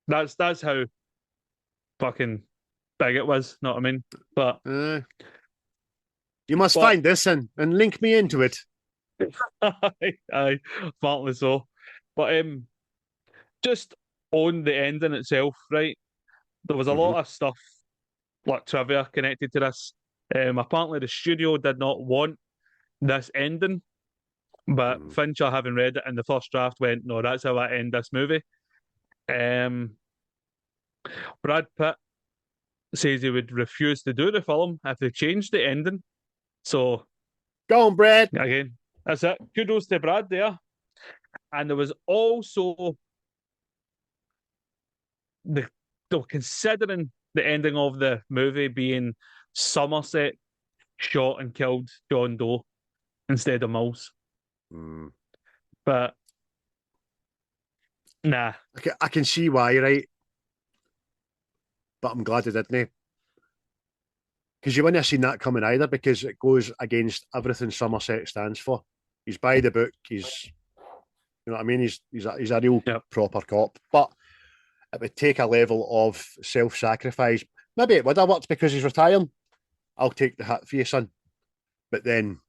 That's how fucking big it was, know what I mean? But you must find this and link me into it. aye, partly so. But just on the ending itself, right? There was a lot of stuff like trivia connected to this. Apparently the studio did not want this ending, but Fincher, having read it in the first draft, went, "No, that's how I end this movie." Brad Pitt says he would refuse to do the film if they changed the ending. So, go on, Brad. Again, that's it. Kudos to Brad there. And there was also they were considering the ending of the movie being Somerset shot and killed John Doe instead of Mills. But nah. I can see why, right? But I'm glad they didn't. Because you wouldn't have seen that coming either, because it goes against everything Somerset stands for. He's by the book. He's, you know what I mean? He's a real proper cop. But it would take a level of self-sacrifice. Maybe it would have worked because he's retiring. I'll take the hit for you, son. But then,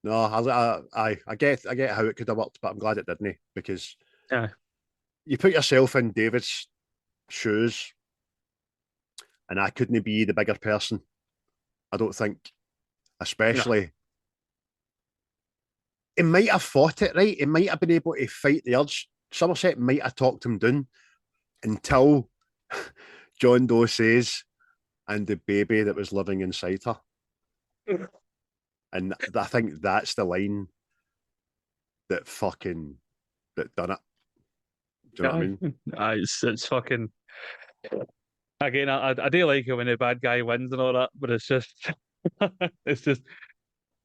no, I get how it could have worked, but I'm glad it didn't, because you put yourself in David's shoes, and I couldn't be the bigger person. I don't think, especially he might have fought it, right? He might have been able to fight the urge. Somerset might have talked him down until John Doe says, and the baby that was living inside her. And I think that's the line that done it. Do you know what I mean? It's fucking. Again, I do like it when the bad guy wins and all that, but it's just, it's just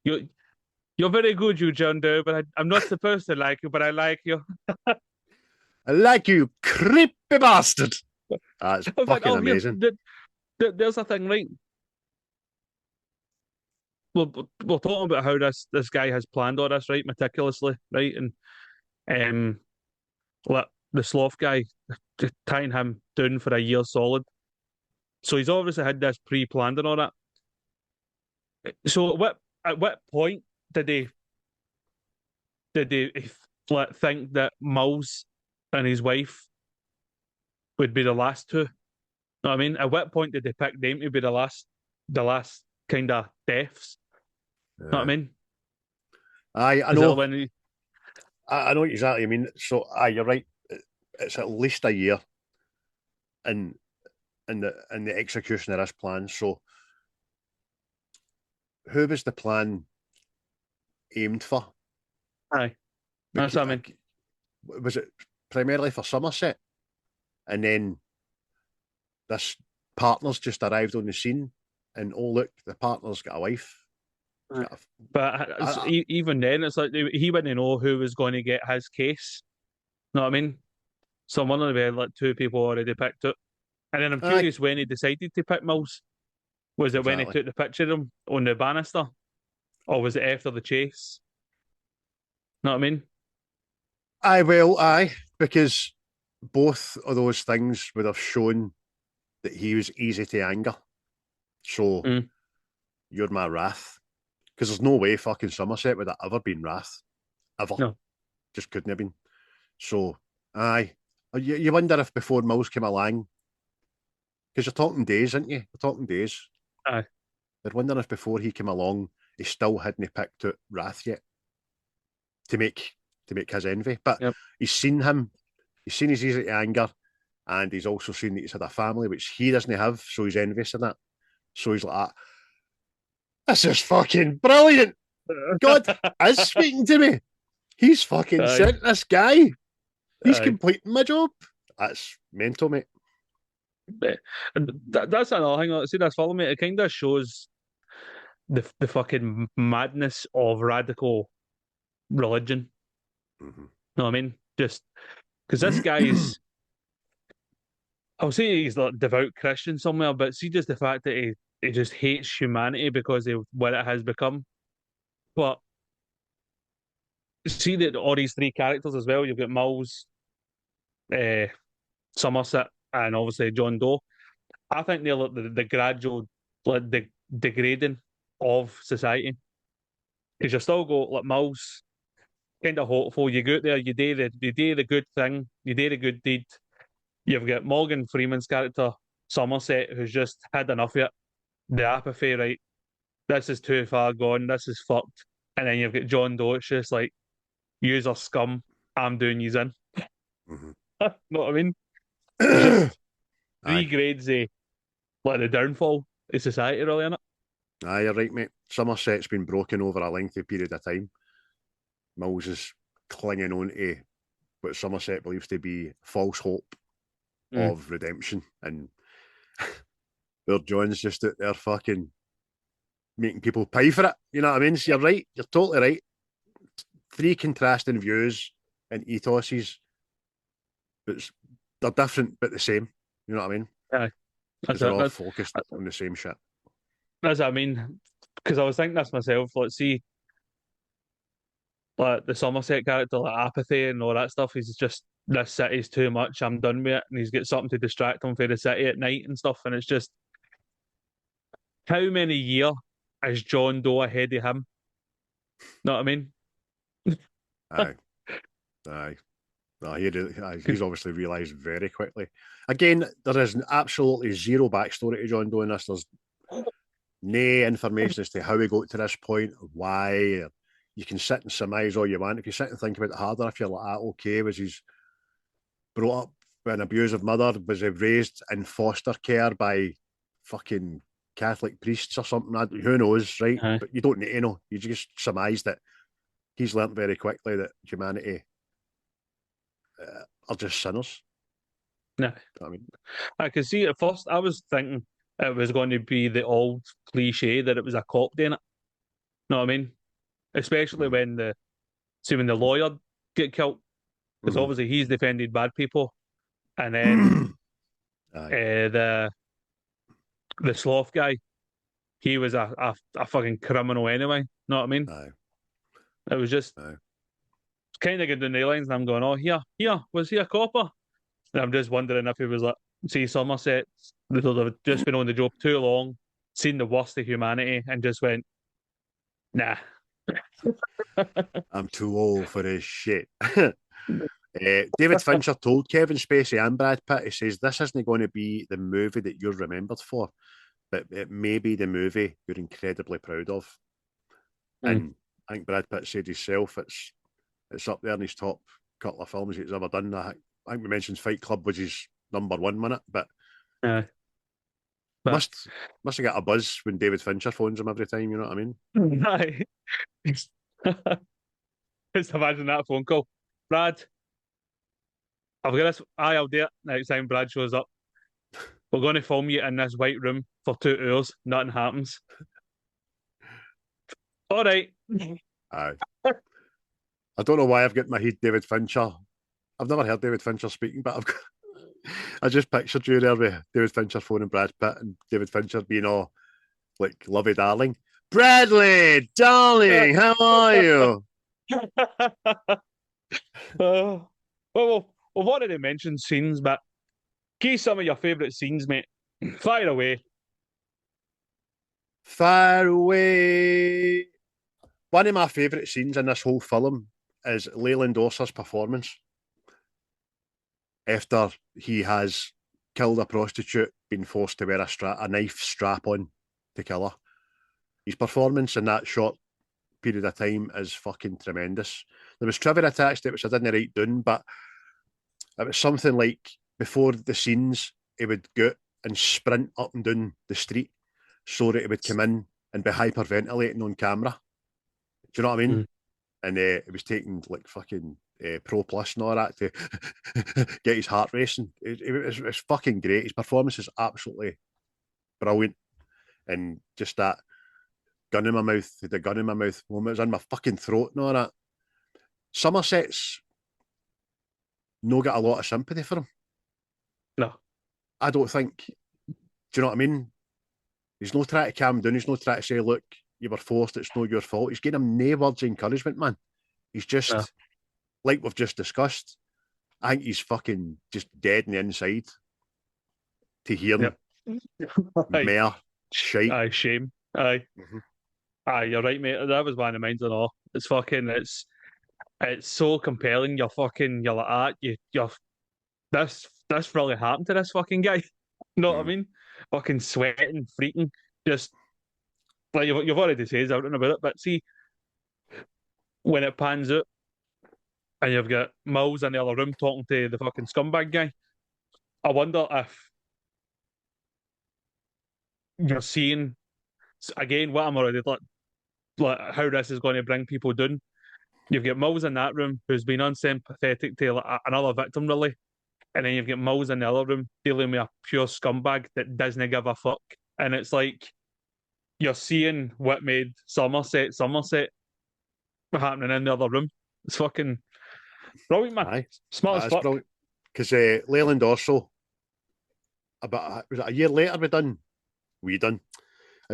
you're very good, you John Doe, but I'm not supposed to like you, but I like you. I like you, creepy bastard. That's In fact, fucking amazing. There's a thing, right? We're talking about how this guy has planned all this, right, meticulously, right, and like the sloth guy, just tying him down for a year solid. So he's obviously had this pre-planned and all that. So at what point did he like, think that Mills and his wife would be the last two? Know what I mean? At what point did they pick them to be the last kind of deaths? Know what I mean? I Is know. that when he, I know exactly. I mean, so you're right. It's at least a year in the execution of this plan. So, who was the plan aimed for? aye, that's what I mean. Was it primarily for Somerset, and then this partner's just arrived on the scene, and oh look, the partner's got a wife. But even then, it's like he wouldn't know who was going to get his case. Know what I mean? So one of the like two people already picked it, and then I'm curious when he decided to pick Mills. Was it when he took the picture of him on the banister, or was it after the chase? Know what I mean? Aye, because both of those things would have shown that he was easy to anger. So you're my wrath. Because there's no way fucking Somerset would have ever been wrath. Ever. No. Just couldn't have been. So, aye. You wonder if before Mills came along, because you're talking days, aren't you? You're talking days. Aye. You're wondering if before he came along, he still hadn't picked out wrath yet to make his envy. But he's seen him, he's seen his easy to anger, and he's also seen that he's had a family, which he doesn't have, so he's envious of that. So he's like, this is fucking brilliant. God is speaking to me. He's fucking sent this guy. He's completing my job. That's mental, mate. That's another thing. See, that's following me. It kind of shows the fucking madness of radical religion. Mm-hmm. Know what I mean? Just because this guy's, I'll say he's like devout Christian somewhere, but see, just the fact that he just hates humanity because of what it has become. But see that all these three characters as well. You've got Mills, Somerset, and obviously John Doe. I think they're like the gradual, like the degrading of society. Because you still got like Mills, kind of hopeful. You go out there, you do the good thing, you do the good deed. You've got Morgan Freeman's character, Somerset, who's just had enough of it. The apathy, right? This is too far gone. This is fucked. And then you've got John Doe. It's just like, yous are scum. I'm doing yous in. Mm-hmm. Know what I mean? Just three grades of like the downfall of society, really, innit? Aye, you're right, mate. Somerset's been broken over a lengthy period of time. Mills is clinging on to what Somerset believes to be false hope of redemption, and where John's just out there fucking making people pay for it. You know what I mean? So you're right. You're totally right. Three contrasting views and ethoses, but they're different but the same. You know what I mean? Aye. They're all focused on the same shit. That's what I mean. Because I was thinking this myself. Let's see, like the Somerset character, like apathy and all that stuff. He's just, this city's too much. I'm done with it, and he's got something to distract him from the city at night and stuff. And it's just, how many years is John Doe ahead of him? Know what I mean? Aye. No, he's obviously realised very quickly. Again, there is absolutely zero backstory to John Doe in this. There's no information as to how he got to this point, or why. You you can sit and surmise all you want. If you sit and think about it harder, if you're like, okay, was he's brought up by an abusive mother? Was he raised in foster care by fucking Catholic priests or something? Who knows, right? But you don't need to know. You just surmise that he's learnt very quickly that humanity are just sinners. No. You know what I mean? I could see at first, I was thinking it was going to be the old cliche that it was a cop doing it. Know what I mean? Especially when the lawyer get killed. Because obviously he's defended bad people. And then the sloth guy, he was a fucking criminal anyway. Know what I mean? It was just kind of good in the lines, and I'm going, oh, was he a copper? And I'm just wondering if he was like, see, Somerset, they've just been on the job too long, seen the worst of humanity, and just went, nah. I'm too old for this shit. David Fincher told Kevin Spacey and Brad Pitt, he says, this isn't going to be the movie that you're remembered for, but it may be the movie you're incredibly proud of. And I think Brad Pitt said himself, it's up there in his top couple of films he's ever done. I think we mentioned Fight Club was his number one minute, but must have got a buzz when David Fincher phones him every time, you know what I mean? Aye. Just imagine that phone call. Brad, I've got this. I'll do it next time Brad shows up. We're going to film you in this white room for 2 hours. Nothing happens. All right. Aye. I don't know why I've got in my head David Fincher. I've never heard David Fincher speaking, but I just pictured you there with David Fincher phoning Brad Pitt and David Fincher being all like lovey darling. Bradley, darling, how are you? Well, we've already mentioned scenes, but give some of your favourite scenes, mate. Fire away. Fire away. One of my favourite scenes in this whole film is Leland Orser's performance. After he has killed a prostitute, been forced to wear a knife strap on to kill her. His performance in that short period of time is fucking tremendous. There was trivia attached to it, which I didn't write down, but it was something like before the scenes, he would go and sprint up and down the street so that he would come in and be hyperventilating on camera. Do you know what I mean? And it was taking like fucking Pro Plus and all that to get his heart racing. It was fucking great. His performance is absolutely brilliant. And just that gun in my mouth, the gun in my mouth moment, it was in my fucking throat and all that. Somerset's no got a lot of sympathy for him. No. I don't think. Do you know what I mean? He's not trying to calm him down. He's not trying to say, look, you were forced, it's not your fault. He's getting him no words of encouragement, man. He's just, like we've just discussed, I think he's fucking just dead on the inside to hear him. Mere shite. Aye, shame. Aye. Aye, you're right, mate. That was one of mine and all. It's fucking, it's so compelling. You're like, this really happened to this fucking guy. You know what I mean? Fucking sweating, freaking, just like you've already said something about it, but see, when it pans out and you've got Mills in the other room talking to the fucking scumbag guy, I wonder if you're seeing again what I'm already like how this is going to bring people down. You've got Mills in that room who's been unsympathetic to like, another victim, really. And then you've got Mills in the other room dealing with a pure scumbag that doesn't give a fuck. And it's like you're seeing what made Somerset happening in the other room. It's fucking brilliant, man. Aye, smart as fuck. Because Leland also, was it a year later a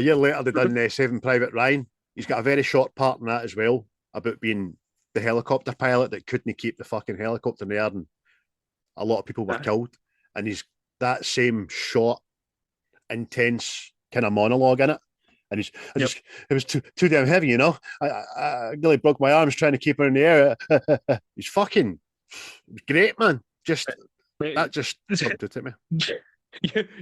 year later they done Saving Private Ryan. He's got a very short part in that as well, about being the helicopter pilot that couldn't keep the fucking helicopter in the air, and a lot of people were killed. And he's that same short, intense kind of monologue in it. And it was too damn heavy, you know. I nearly broke my arms trying to keep her in the air. He's fucking great, man. That just jumped out at me.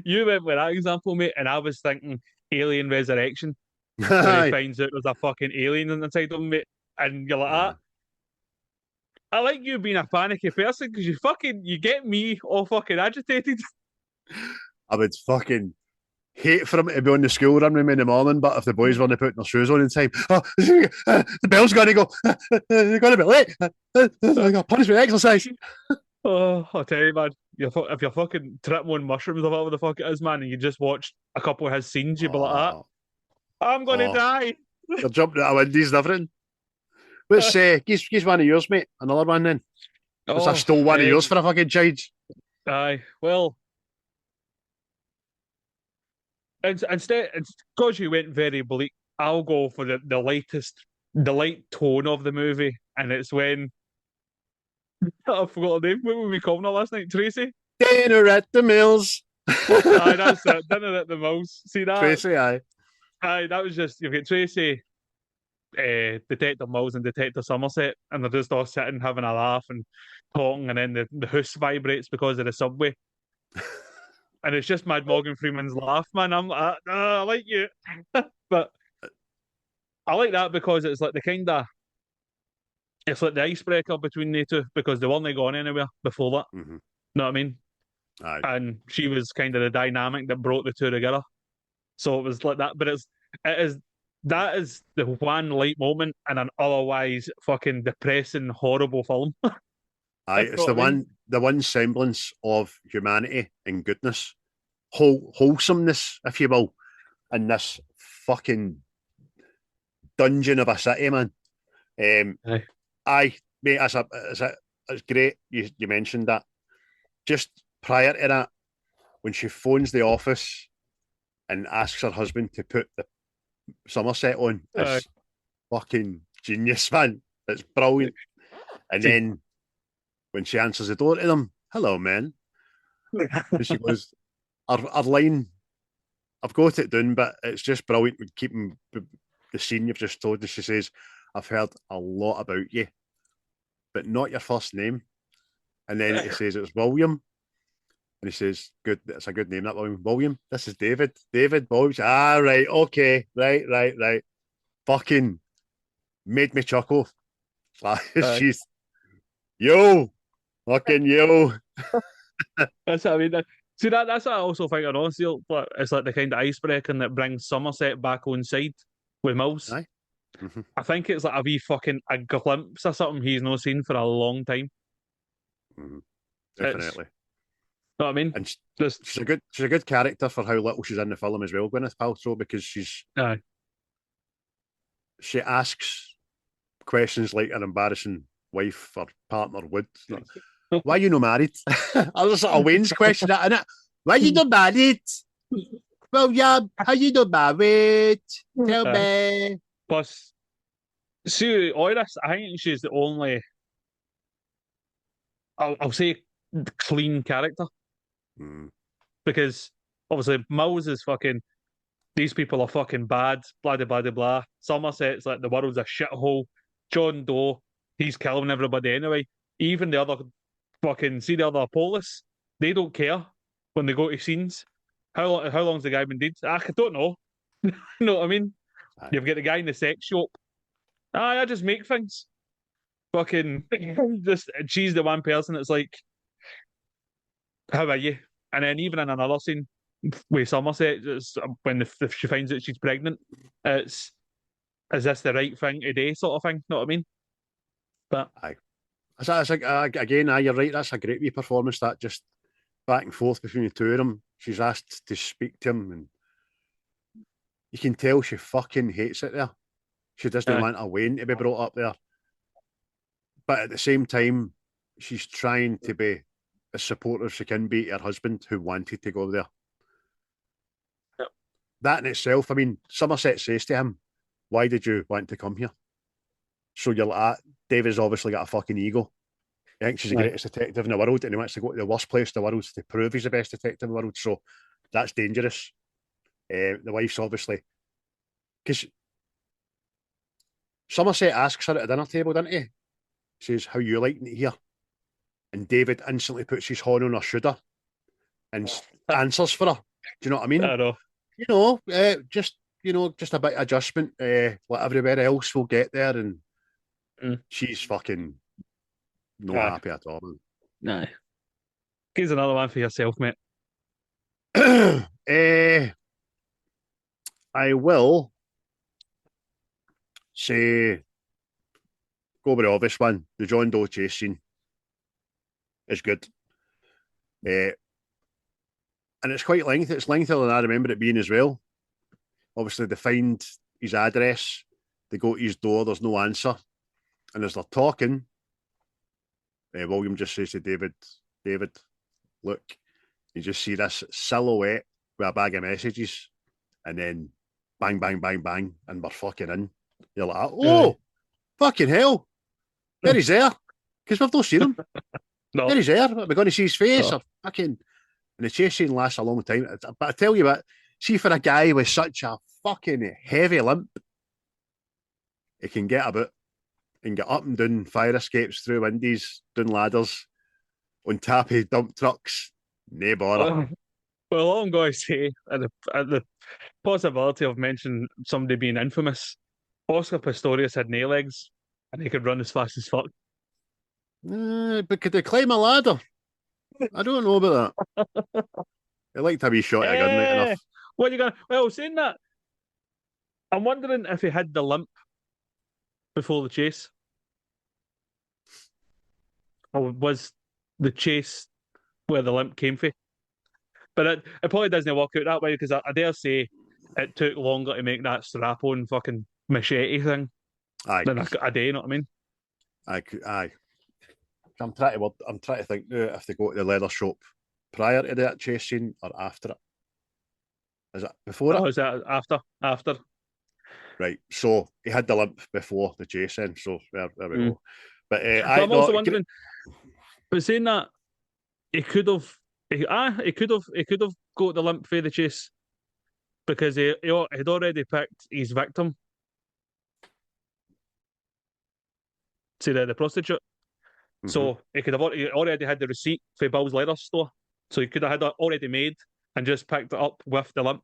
You went with that example, mate, and I was thinking Alien Resurrection. When he finds out there's a fucking alien inside of him, mate. and you're like that. I like you being a panicky person because you get me all fucking agitated. I would fucking hate for him to be on the school run with me in the morning, but if the boys weren't putting their shoes on in time, the bell's going to go, they're going to be late, I got punishment exercise. Oh, I'll tell you, man, if you're fucking tripping on mushrooms or whatever the fuck it is, man, and you just watched a couple of his scenes, you'd be like that. I'm going to die. You're jumping out of windows and everything. Let's give one of yours, mate. Another one then. Because I stole one of yours for a fucking change. Aye, well, instead, because you went very bleak, I'll go for the light tone of the movie, and it's when I forgot her name. What were we calling her last night? Tracy? Dinner at the Mills. Aye, that's it. Dinner at the Mills. See that? Tracy, aye. Aye, that was just, you've got Tracy, Detective Mills and Detective Somerset, and they're just all sitting having a laugh and talking, and then the house vibrates because of the subway. And it's just Mad Morgan Freeman's laugh, man. I'm like, I like you. But I like that because it's like it's like the icebreaker between the two because they weren't going anywhere before that. Mm-hmm. Know what I mean? Aye. And she was kind of the dynamic that brought the two together. So it was like that. But that is the one light moment in an otherwise fucking depressing, horrible film. Aye, it's the one semblance of humanity and goodness, wholesomeness, if you will, in this fucking dungeon of a city, man. Aye, mate, it's great. You mentioned that. Just prior to that, when she phones the office and asks her husband to put the Somerset on, it's fucking genius, man. It's brilliant. And then when she answers the door to them, hello, man. And she goes, our line, I've got it down, but it's just brilliant with keeping the scene you've just told. And she says, I've heard a lot about you, but not your first name. And then he says, it's William. And he says, good, it's a good name, that William. William, this is David. David Williams. Ah, right, okay, right. Fucking made me chuckle. She's, yo, fucking yo. That's what I mean. See, that's what I also think of honestly. It's like the kind of icebreaker that brings Somerset back on side with Mills. Aye. Mm-hmm. I think it's like a glimpse of something he's not seen for a long time. Mm-hmm. Definitely. Know what I mean? And she's a good character for how little she's in the film as well, Gwyneth Paltrow, because she asks questions like an embarrassing wife or partner would. Why are you not married? I was sort of Wayne's question, that, innit? Why are you not married? Well, yeah, how you not married? Tell me. Plus, see, Iris, I think she's the only, I'll say, clean character. Because, obviously, Mills is fucking, these people are fucking bad, blah, blah, blah, blah. Somerset's like, the world's a shithole. John Doe, he's killing everybody anyway. Even the other the other police, they don't care when they go to scenes. How long's the guy been dead? I don't know. You know what I mean? Aye. You've got the guy in the sex shop. I just make things. Fucking she's the one person that's like, how are you? And then even in another scene with Somerset, it's when she finds out she's pregnant, it's, is this the right thing to do, sort of thing? Know what I mean? But aye. Again, you're right. That's a great wee performance. That just back and forth between the two of them. She's asked to speak to him, and you can tell she fucking hates it there. She doesn't want a Wayne to be brought up there. But at the same time, she's trying to be as supportive as she can be to her husband who wanted to go there. Yep. That in itself, I mean, Somerset says to him, why did you want to come here? So you're like, David's obviously got a fucking ego. He thinks he's the greatest detective in the world, and he wants to go to the worst place in the world to prove he's the best detective in the world. So that's dangerous. The wife's obviously, because Somerset asks her at a dinner table, doesn't he? Says, how you liking it here? And David instantly puts his horn on her shoulder and answers for her. Do you know what I mean? I know. Just a bit of adjustment. Like everywhere else, we'll get there. And She's fucking no Aye. happy at all, man. No. Here's another one for yourself, mate. I will say, go with the obvious one. The John Doe chase scene is good. And it's quite lengthy. It's lengthier than I remember it being as well. Obviously, they find his address. They go to his door. There's no answer. And as they're talking, William just says to David, look, you just see this silhouette with a bag of messages. And then bang, bang, bang, bang. And we're fucking in. You're like, oh, fucking hell. There he's there. Because we've not seen him. No. There he's there. We're going to see his face. Or fucking... And the chase scene lasts a long time. But I tell you what, see, for a guy with such a fucking heavy limp, he can get about and get up and down fire escapes, through windows, down ladders, on tappy dump trucks. No bother. Well, all I'm going to say, at the possibility of mentioning somebody being infamous, Oscar Pistorius had no legs and he could run as fast as fuck. But could they climb a ladder? I don't know about that. I like to be shot at a gun right enough. What are you going to... Well, saying that, I'm wondering if he had the limp before the chase. Or was the chase where the limp came from? But it probably doesn't work out that way, because I dare say it took longer to make that strap-on fucking machete thing than a day, you know what I mean? Aye. I'm trying to think now if they go to the leather shop prior to that chase scene or after it. Is it before it? Is that after? Right. So he had the limp before the chase then. So there we go. But I'm also wondering, but saying that he could have got the limp for the chase because he had already picked his victim. See the prostitute. So he could have already had the receipt for Bill's leather store. So he could have had it already made and just picked it up with the limp.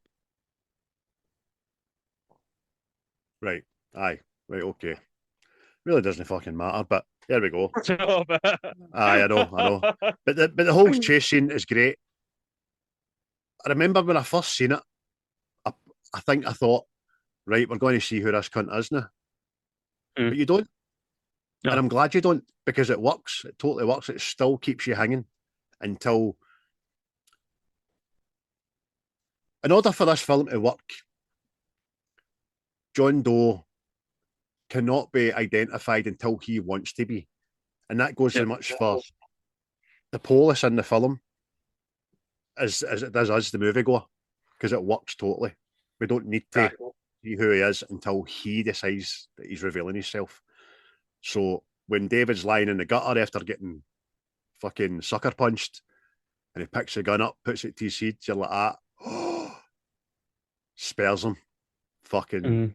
Right. Aye. Right, okay. Really doesn't fucking matter, but there we go. Aye, I know. But the whole chase scene is great. I remember when I first seen it, I think I thought, right, we're going to see who this cunt is now. But you don't. No. And I'm glad you don't, because it works. It totally works. It still keeps you hanging until... In order for this film to work, John Doe cannot be identified until he wants to be. And that goes as much for the police in the film as it does us, the moviegoer, because it works totally. We don't need to see who he is until he decides that he's revealing himself. So when David's lying in the gutter after getting fucking sucker punched and he picks the gun up, puts it to his head, you're like, spares him. Fucking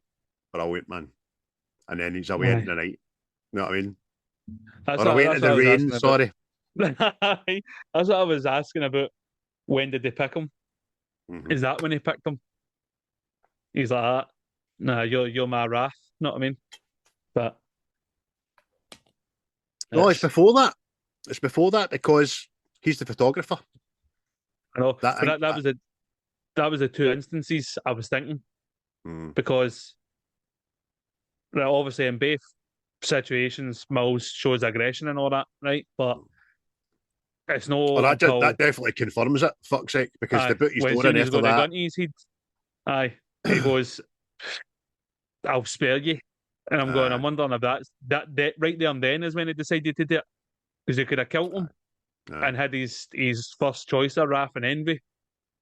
brilliant, man. And then he's away in the night. You know what I mean? Or away in the rain, sorry. That's what I was asking about. When did they pick him? Is that when he picked him? He's like, nah, you're my wrath. You know what I mean? But no, it's before that. It's before that because he's the photographer. I know. That was the two instances I was thinking. Because obviously in both situations, Mills shows aggression and all that, right? But it's no. Well, that definitely confirms it. Fuck's sake, because the boot he's going after that. Gun to his head, he goes, "I'll spare you," and I'm wondering if that right there and then is when he decided to do it, because he could have killed him and had his first choice of wrath and envy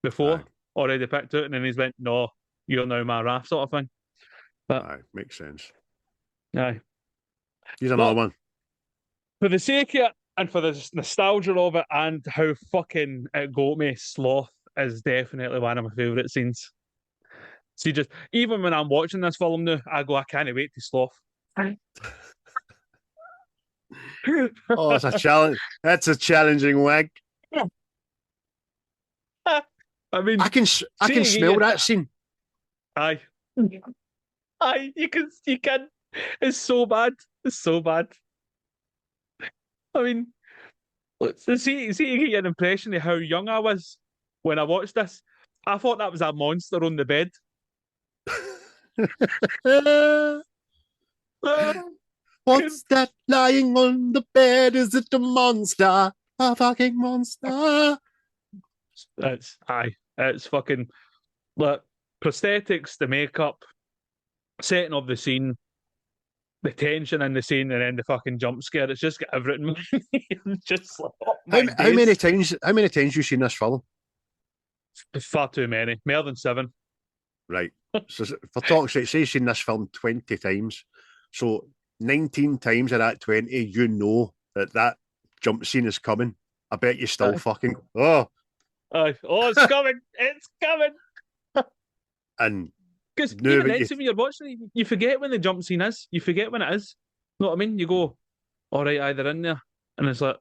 before already picked out, and then he's went, "No, you're now my wrath," sort of thing. But makes sense. Aye. Here's another one. For the sake of it, and for the nostalgia of it, and how fucking it got me, Sloth is definitely one of my favourite scenes. See, just even when I'm watching this film now, I go, I can't wait to Sloth. Oh, it's a challenge. That's a challenging wag. I mean, I can smell that scene. Aye, you can. It's so bad. It's so bad. I mean, see, you get an impression of how young I was when I watched this. I thought that was a monster on the bed. What's that lying on the bed? Is it a monster? A fucking monster? It's fucking like prosthetics, the makeup, setting of the scene, the tension in the scene, and then the fucking jump scare. It's just got everything. It's just like, oh my How many days. times? How many times you seen this film? Far too many, more than 7. Right. So for talk's sake, say you've seen this film 20 times. So 19 times of that 20, you know that jump scene is coming. I bet you still Aye. fucking oh. Oh, it's coming! It's coming! And Because no, even but then, see, when you're watching it, you forget when the jump scene is. You forget when it is. You know what I mean? You go, all right, they're in there, and it's like,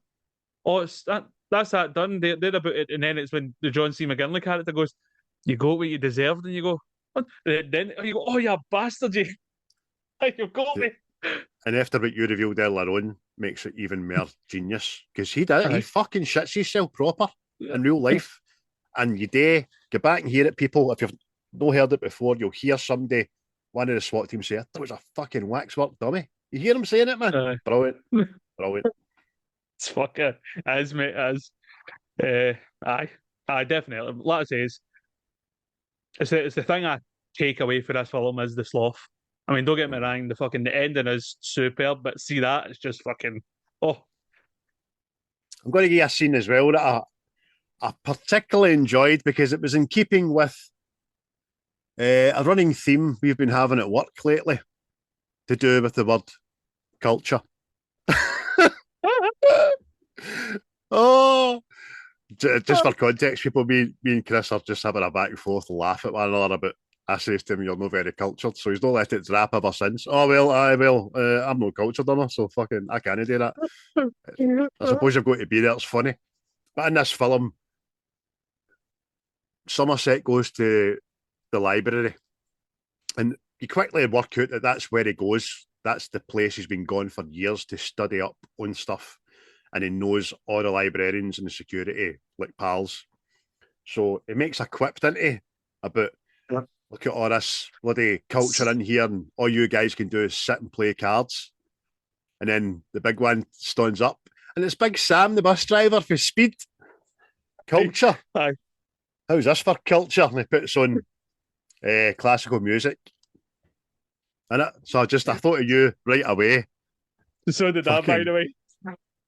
oh, it's that. That's that done. They're about it, and then it's when the John C. McGinley character goes, "You got what you deserved," and you go, what? Then you go, "Oh, you bastard, you! You've got me." and after what you revealed earlier on makes it even more genius because he did it. He Aye. fucking shits himself proper in real life. And you do go back and hear it, people. If you've not heard it before, you'll hear somebody, one of the SWAT team, say, "That was a fucking waxwork dummy." You hear him saying it, man. Aye. Brilliant, brilliant. It's fucking as mate as. Aye, definitely. Like I say, it's the thing I take away for this film is the sloth. I mean, don't get me wrong, the ending is superb, but see that it's just fucking oh. I'm going to give you a scene as well that I particularly enjoyed because it was in keeping with a running theme we've been having at work lately to do with the word culture. Oh, just for context, people, me and Chris are just having a back and forth laugh at one another about. I says to him, "You're not very cultured," so he's not let it drap ever since. Oh well, I'm not cultured enough, so fucking I can't do that. I suppose you've got to be there. It's funny, but in this film, Somerset goes to the library, and you quickly work out that that's where he goes. That's the place he's been gone for years to study up on stuff, and he knows all the librarians and the security like pals. So he makes a quip, doesn't he, about look at all this bloody culture in here, and all you guys can do is sit and play cards. And then the big one stands up, and it's Big Sam, the bus driver for Speed. Culture. Aye. How's this for culture? And he puts on classical music. So I thought of you right away. So did that, by the way.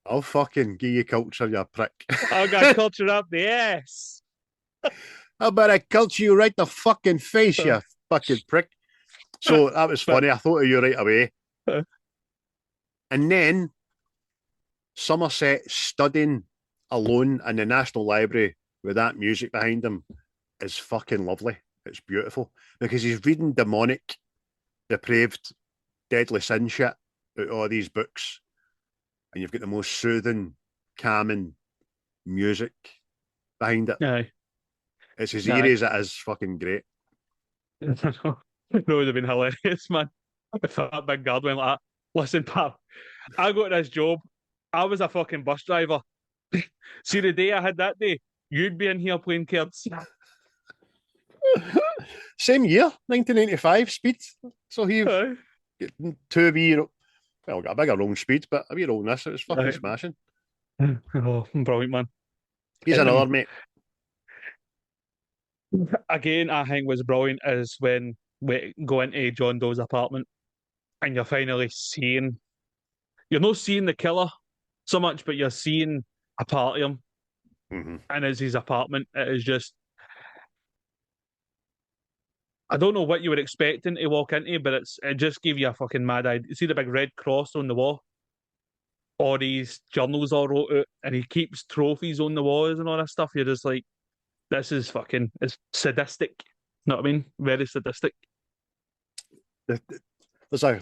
I'll fucking give you culture, you prick. I got culture up the ass. How about I culture you right the fucking face, you fucking prick? So that was funny. I thought of you right away. And then Somerset studying alone in the National Library with that music behind him is fucking lovely. It's beautiful because he's reading demonic, depraved, deadly sin shit out of all these books, and you've got the most soothing, calming music behind it. Aye. It's as eerie as it is fucking great. That would have been hilarious, man. If that big guard went like that. Listen, pal, I got this job. I was a fucking bus driver. See, the day I had that day, you'd be in here playing cards. Same year, 1995, Speed. So he two wee, well, got a bigger long Speed, but a wee old this. It was fucking smashing. Oh, brilliant, man. He's another mate. Again, I think was brilliant is when we go into John Doe's apartment and you're finally seeing, you're not seeing the killer so much, but you're seeing a part of him. Mm-hmm. And as his apartment, it is just, I don't know what you were expecting to walk into, but it just gave you a fucking mad idea. You see the big red cross on the wall? All these journals all wrote out, and he keeps trophies on the walls and all that stuff. You're just like, this is fucking, it's sadistic. You know what I mean? Very sadistic. There's a,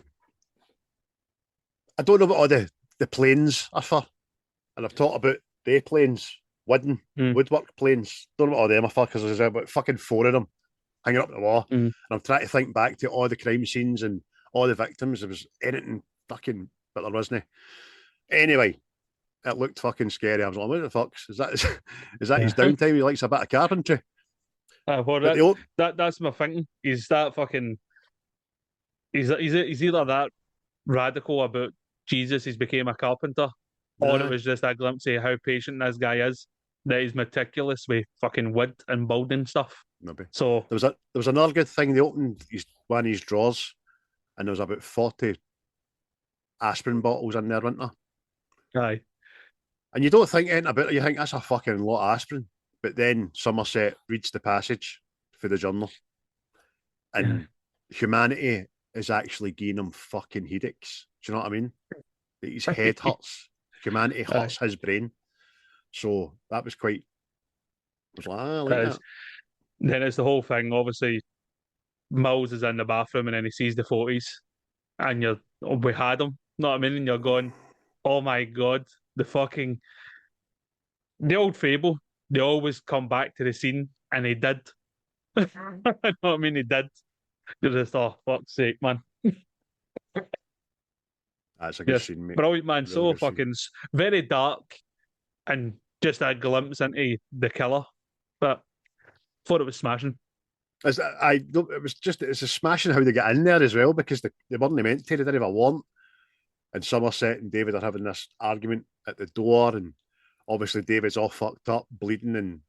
I don't know what all the planes are for, and I've talked about the planes, woodwork planes. Don't know what all them are for because there's about fucking 4 of them hanging up the wall. And I'm trying to think back to all the crime scenes and all the victims. There was anything fucking, but there wasn't. Anyway, it looked fucking scary. I was like, what the fuck? Is that his downtime? He likes a bit of carpentry. Well, that's my thinking. He's that fucking. He's either that radical about Jesus, he's became a carpenter, or it was just a glimpse of how patient this guy is. That he's meticulous with fucking wood and building stuff. Maybe. So there was another good thing. They opened one of his drawers, and there was about 40 aspirin bottles in there, wasn't there? Aye. And you don't think anything about it. You think that's a fucking lot of aspirin. But then Somerset reads the passage for the journal, and humanity is actually giving him fucking headaches. Do you know what I mean? His head hurts. Humanity hurts his brain. So that was quite. I was like, I like that. Then it's the whole thing. Obviously, Mills is in the bathroom and then he sees the 40s, and we had him. Know what I mean? And you're going, oh my god, the old fable. They always come back to the scene, and they did. You know what I mean? They did. You're just, oh fuck's sake, man. That's a good scene, mate. Brilliant, man. Really so fucking very dark, and just a glimpse into the killer. But thought it was smashing. It's a smashing how they get in there as well, because they weren't meant to. They didn't have a warrant. And Somerset and David are having this argument at the door, and obviously David's all fucked up, bleeding and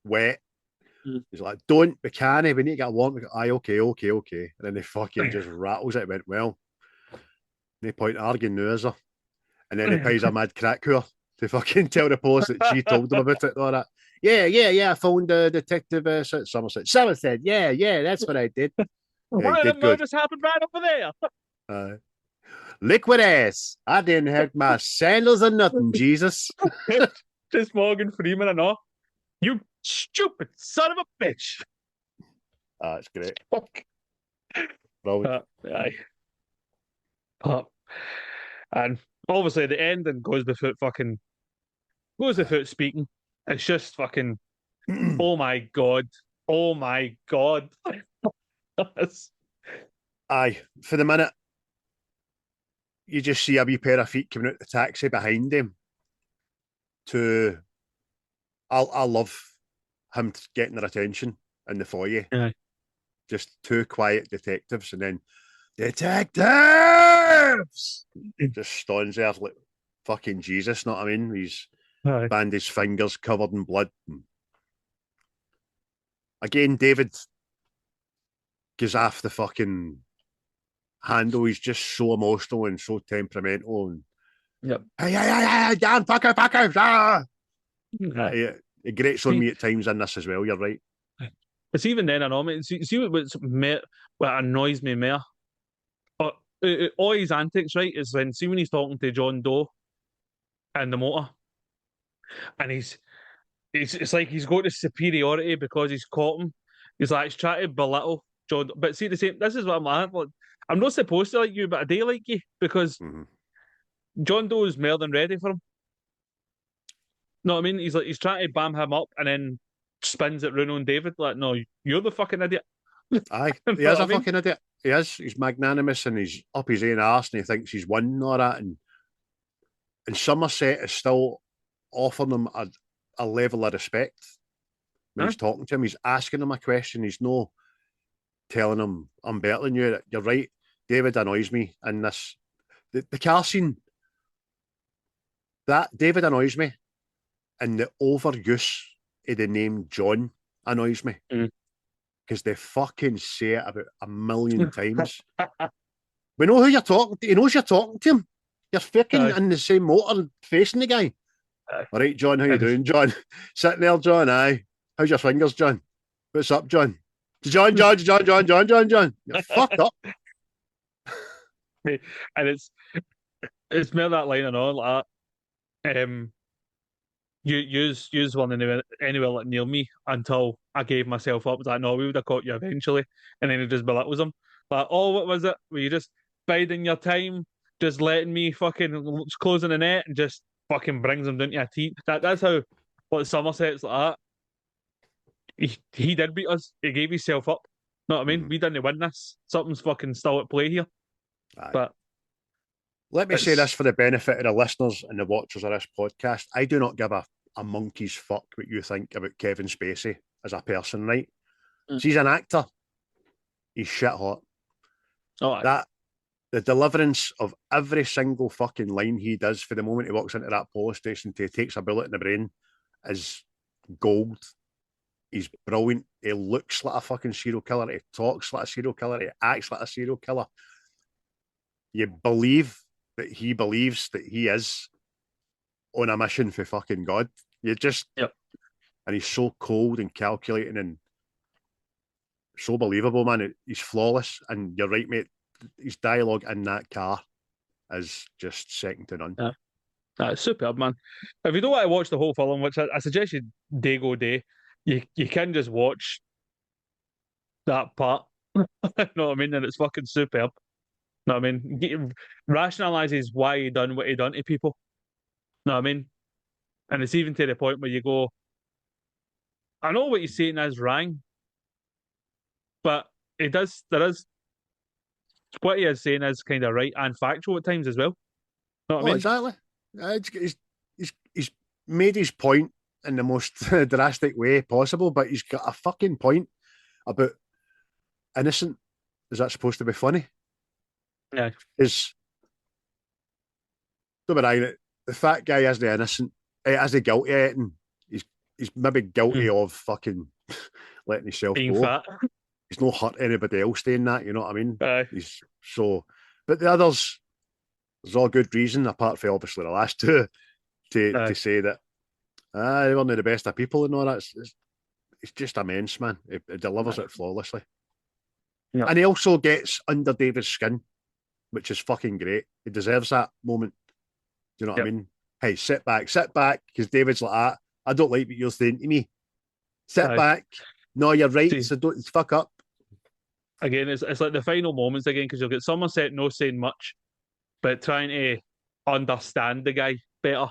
wet. He's like, "Don't, we can't. We need to get a warrant." We go, "Aye, okay." And then they fucking just rattles it. Went, well, no point arguing now, is there? And then he pays a mad crack whore to fucking tell the police that she told them about it. All that. Yeah. I phoned the detective. Somerset. Somerset. Yeah. That's what I did. One of the murders happened right over there. Liquid ass. I didn't hurt my sandals or nothing, Jesus. Just Morgan Freeman and all. You stupid son of a bitch. That's great. And obviously the ending goes without speaking. It's just fucking oh my god. Aye, for the minute you just see a wee pair of feet coming out the taxi behind him. I love him getting their attention in the foyer. Yeah. Just two quiet detectives, and then detectives just stands there like fucking Jesus. Know what I mean? He's bandaged fingers covered in blood. Again, David goes off the fucking handle. He's just so emotional and so temperamental. And hey, Dan, fucker. He grates on me at times in this as well. You're right. It's even then, I know. See what annoys me more. All his antics, right, is when he's talking to John Doe in the motor, and it's like he's got the superiority because he's caught him. He's like he's trying to belittle John, but see the same. This is what I'm like. I'm not supposed to like you, but I do like you because John Doe is more than ready for him. No, I mean he's trying to bam him up and then spins it round on David like, no, you're the fucking idiot. Aye, he is a fucking idiot. He is. He's magnanimous and he's up his own arse and he thinks he's won all that. And Somerset is still offering him a level of respect when he's talking to him. He's asking him a question. He's no telling him, I'm better than you. You're right. David annoys me in this. The car scene, that David annoys me, and the overuse of the name John annoys me. Because they fucking say it about a million times. We know who you're talking to. He knows you're talking to him. You're fucking in the same motor facing the guy. All right, John, how you doing, John? Sitting there, John, aye. How's your fingers, John? What's up, John? John. You're fucked up. And it's more that line and all like that. You use one anywhere like near me until I gave myself up. It was like, no, we would have caught you eventually. And then it just belittles him. Like, oh, what was it? Were you just biding your time, just letting me fucking closing the net and just fucking brings him down to your teeth? That's how what Somerset's like that. He did beat us. He gave himself up. Know what I mean? We didn't win this. Something's fucking still at play here. Aye. But Let me say it's- this for the benefit of the listeners and the watchers of this podcast. I do not give a monkey's fuck what you think about Kevin Spacey as a person, right? He's an actor. He's shit hot. oh, aye. That the deliverance of every single fucking line he does for the moment he walks into that police station till he takes a bullet in the brain is gold. He's brilliant. He looks like a fucking serial killer. He talks like a serial killer. He acts like a serial killer. You believe that he believes that he is on a mission for fucking God. You just, Yep. And he's so cold and calculating and so believable, man. He's flawless. And you're right, mate. His dialogue in that car is just second to none. Yeah. It's superb, man. If you don't want to watch the whole film, which I suggest you day go day, you can just watch that part. You know what I mean? And it's fucking superb. You know what I mean? Rationalizes why he done what he done to people. You know what I mean? And it's even to the point where you go, I know what he's saying is wrong, but there is what he is saying is kind of right and factual at times as well. You know what I mean? Exactly. He's made his point in the most drastic way possible, but he's got a fucking point about innocent. Is that supposed to be funny? Yeah. Is don't be wrong, the fat guy isn't innocent. Isn't guilty of it, and he's maybe guilty of fucking letting himself Being go. fat. He's not hurt anybody else doing that, you know what I mean? Aye. But the others, there's all good reason, apart from obviously the last two, to say that they weren't the best of people and all that. It's just immense, man. It delivers it flawlessly. Yeah. And he also gets under David's skin, which is fucking great. He deserves that moment. Do you know what I mean? Hey, sit back, because David's like that. I don't like what you're saying to me. Sit back. No, you're right. See, so don't fuck up. Again, it's like the final moments again, because you'll get Somerset no saying much, but trying to understand the guy better.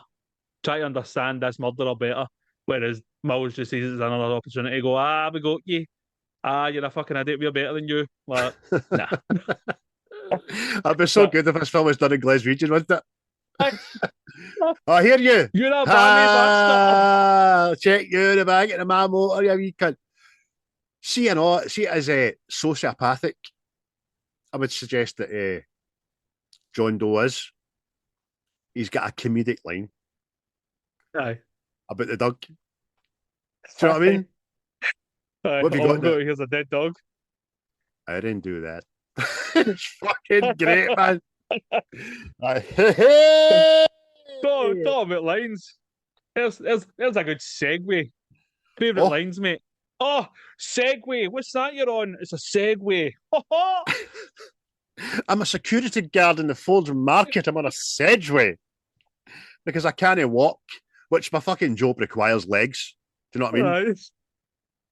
Try to understand this murderer better. Whereas Mills just sees it as another opportunity to go, we got you. You're a fucking idiot. We're better than you. Like, nah. That'd be so good if this film was done in Glaswegian, wouldn't it? I hear you. You're a bastard. Check you in the back of my motor, you wee cunt. See as a sociopathic, I would suggest that John Doe is. He's got a comedic line. Aye. About the dog. Do you know what I mean? Aye. What have you got? Here's a dead dog. I didn't do that. It's fucking great, man. Talk about lines. There's a good segue. Favourite lines, mate. Oh, segue. What's that you're on? It's a segue. I'm a security guard in the Ford market. I'm on a Sedgway. Because I can't walk, which my fucking job requires legs. Do you know what I mean? Nice.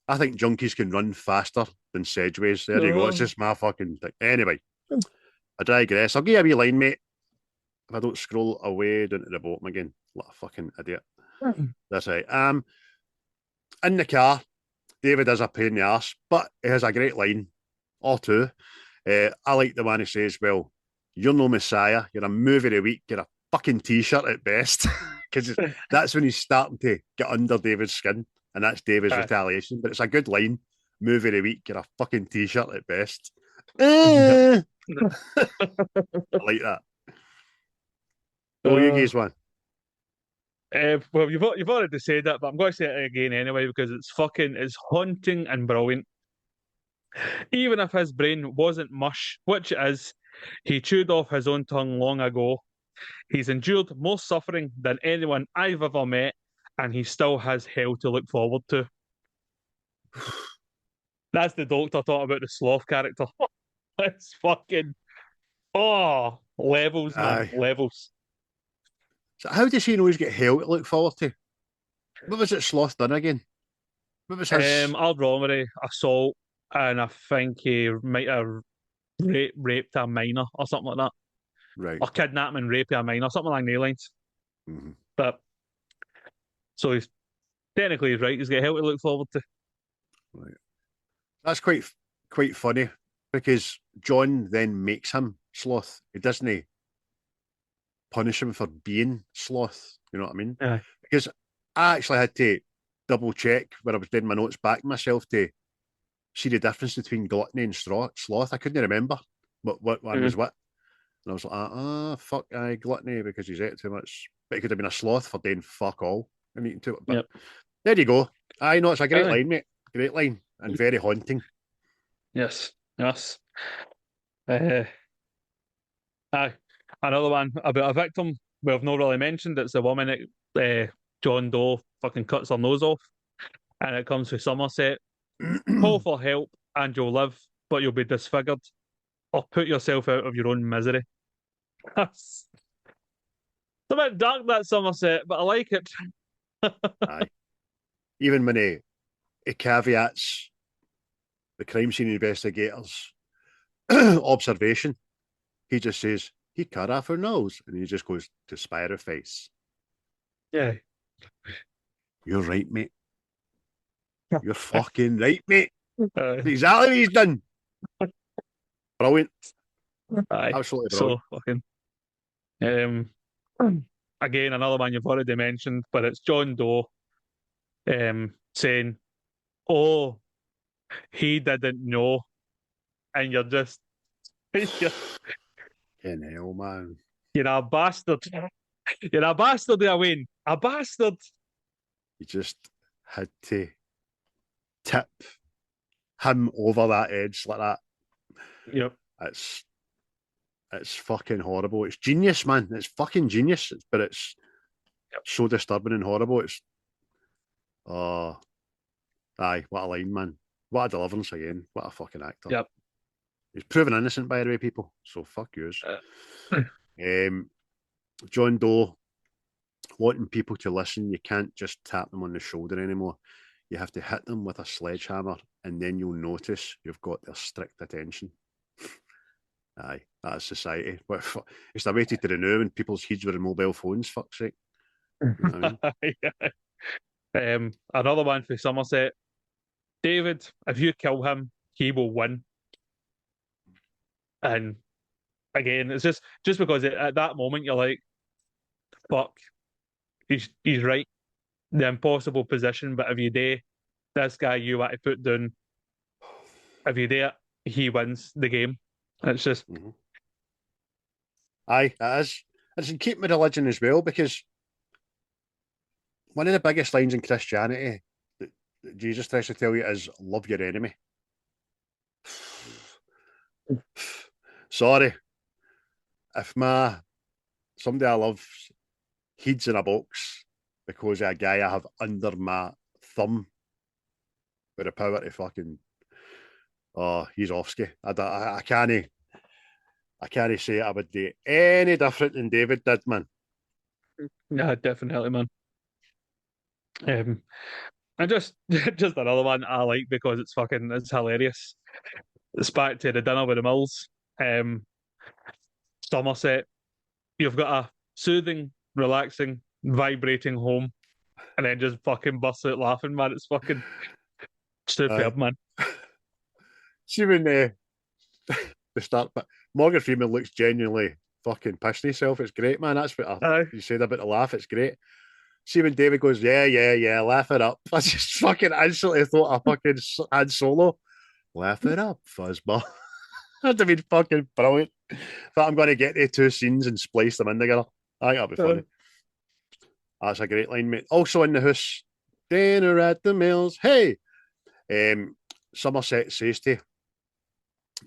I think junkies can run faster than Sedgways. There you go. It's just my fucking thing. Anyway, I digress. I'll give you a wee line, mate. If I don't scroll away down to the bottom again. What a fucking idiot. That's right. In the car, David is a pain in the arse, but he has a great line, or two. I like the one who says, well, you're no messiah. You're a movie of the week. You're a fucking T-shirt at best. Because that's when he's starting to get under David's skin. And that's David's retaliation. But it's a good line. Movie of the week. You're a fucking T-shirt at best. I like that. Oh, you guys one. Well, you've already said that, but I'm going to say it again anyway because it's haunting and brilliant. Even if his brain wasn't mush, which it is, he chewed off his own tongue long ago. He's endured more suffering than anyone I've ever met, and he still has hell to look forward to. That's the Doctor talking about the sloth character. It's fucking levels, man, levels. So how does he know he's got hell to look forward to? What was it Sloth done again? What was his... armed robbery, assault, and I think he might have raped a minor or something like that. Right. Or kidnap and rape a minor, something along those lines. Mm-hmm. But so he's technically right. He's got hell to look forward to. Right. That's quite funny because John then makes him sloth. He doesn't punish him for being sloth. You know what I mean? Aye. Because I actually had to double check when I was doing my notes back myself to see the difference between gluttony and sloth. I couldn't remember what one was what. And I was like, fuck, gluttony because he's ate too much. But he could have been a sloth for doing fuck all and eating too much. But there you go. I know it's a great line, mate. Great line and very haunting. Yes. Aye. Another one about a victim we've not really mentioned. It's the woman that John Doe fucking cuts her nose off. And it comes with Somerset. Call for help and you'll live, but you'll be disfigured. Or put yourself out of your own misery. It's a bit dark, that Somerset, but I like it. Aye. Even when he caveats the crime scene investigators' observation, he just says, he cut off her nose. And he just goes to spire her face. Yeah. You're right, mate. You're fucking right, mate. Exactly what he's done. Brilliant. Aye. Absolutely brilliant. So fucking. Again, another one you've already mentioned, but it's John Doe saying, "Oh, he didn't know," and you're just, In hell, man. You're a bastard. You're a bastard, Wayne. A bastard. You just had to tip him over that edge like that. Yep. It's fucking horrible. It's genius, man. It's fucking genius. But it's so disturbing and horrible. It's aye, what a line, man. What a deliverance again. What a fucking actor. Yep. He's proven innocent, by the way, people. So fuck yous. John Doe, wanting people to listen, you can't just tap them on the shoulder anymore. You have to hit them with a sledgehammer, and then you'll notice you've got their strict attention. Aye, that's society. It's the way to renew when people's heads were in mobile phones, fuck's sake. You know what I mean? Another one for Somerset. David, if you kill him, he will win. And again, it's just because at that moment you're like, fuck, he's right. The impossible position, but if you do, this guy you want to put down, if you do it, he wins the game. It's just aye, it is. It's in keeping with religion as well, because one of the biggest lines in Christianity that Jesus tries to tell you is love your enemy. Sorry. If somebody I love heeds in a box because of a guy I have under my thumb with the power to fucking he's offski. I can't say I would do any different than David did, man. Yeah, definitely, man. And just another one I like because it's hilarious. It's back to the dinner with the Mills. Somerset, you've got a soothing, relaxing, vibrating home, and then just fucking bursts out laughing, man. It's fucking superb, man. See when the start, but Morgan Freeman looks genuinely fucking pissed himself. It's great, man. That's what you said about the laugh. It's great. See when David goes, yeah, laugh it up. I just fucking instantly thought I fucking had Solo. Laugh it up, fuzzball. That'd have been fucking brilliant. But I'm going to get the two scenes and splice them in together. I think that'll be funny. That's a great line, mate. Also in the house, dinner at the Mills. Hey, Somerset says to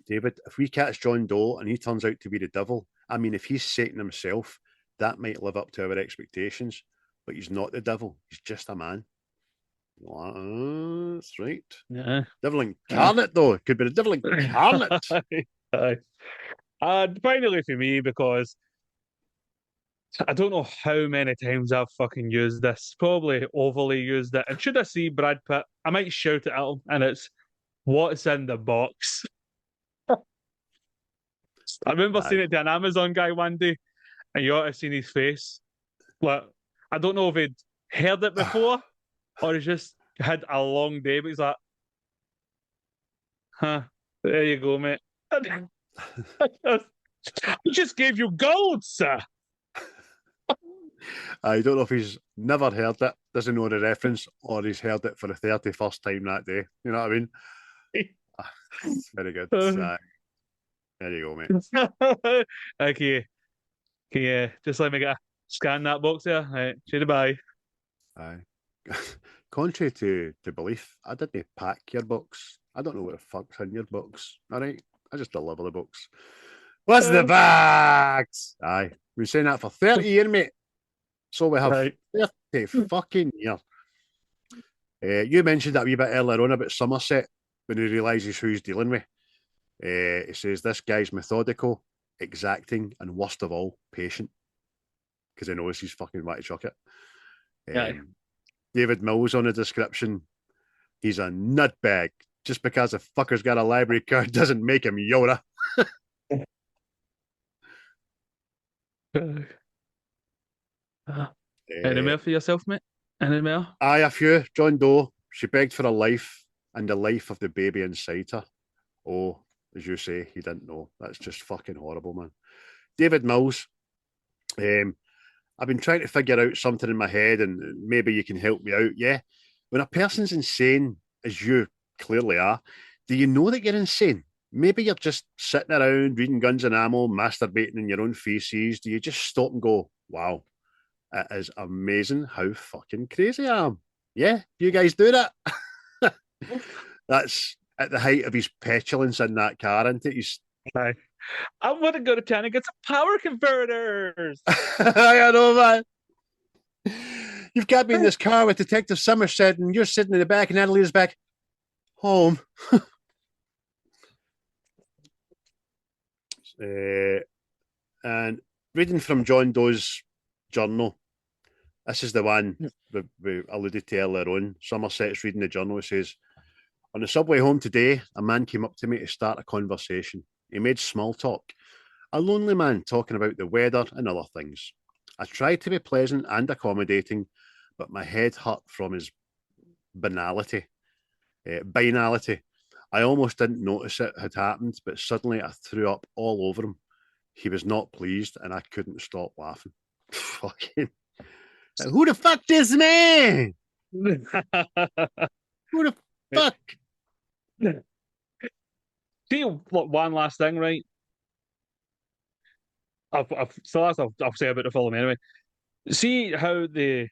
David, if we catch John Doe and he turns out to be the devil, I mean, if he's Satan himself, that might live up to our expectations. But he's not the devil. He's just a man. That's right. Yeah. Devil incarnate, though. It could be the devil incarnate. And finally for me, because I don't know how many times I've fucking used this. Probably overly used it. And should I see Brad Pitt, I might shout it at him, and it's what's in the box. I remember seeing it to an Amazon guy one day, and you ought to have seen his face. Like, I don't know if he'd heard it before or he's just had a long day, but he's like, huh, there you go, mate. I just gave you gold, sir. I don't know if he's never heard it, doesn't know the reference, or he's heard it for the 31st time that day. You know what I mean? Very good. There you go, mate. Okay. Okay, just let me get a scan that box there. Right, say goodbye. Aye. Contrary to belief, I didn't pack your books. I don't know what the fuck's in your books. All right, I just deliver the books. What's the bags? Aye, we've been saying that for 30 years, mate. So we have Right. 30 fucking years. You mentioned that a wee bit earlier on about Somerset when he realises who he's dealing with. He says this guy's methodical, exacting, and worst of all, patient. Because he knows he's fucking want to chuck it. Aye. David Mills on the description. He's a nutbag. Just because the fucker's got a library card doesn't make him Yoda. Any more for yourself, mate? Any more? Aye, a few. John Doe. She begged for her life and the life of the baby inside her. Oh, as you say, he didn't know. That's just fucking horrible, man. David Mills. I've been trying to figure out something in my head, and maybe you can help me out. Yeah, when a person's insane, as you clearly are, do you know that you're insane? Maybe you're just sitting around reading Guns and Ammo, masturbating in your own feces. Do you just stop and go, "Wow, it is amazing how fucking crazy I am"? Yeah, you guys do that. That's at the height of his petulance in that car, isn't it? He's Aye. I want to go to town and get some power converters. I know, man. You've got me in this car with Detective Somerset, and you're sitting in the back, and Annalie's back home. And reading from John Doe's journal, this is the one we alluded to earlier on. Somerset's reading the journal. It says, on the subway home today, a man came up to me to start a conversation. He made small talk. A lonely man talking about the weather and other things. I tried to be pleasant and accommodating, but my head hurt from his banality. Banality. I almost didn't notice it had happened, but suddenly I threw up all over him. He was not pleased, and I couldn't stop laughing. Fucking. Who the fuck is man? Who the fuck? See, look, one last thing, right? I'll say about the film anyway. See how they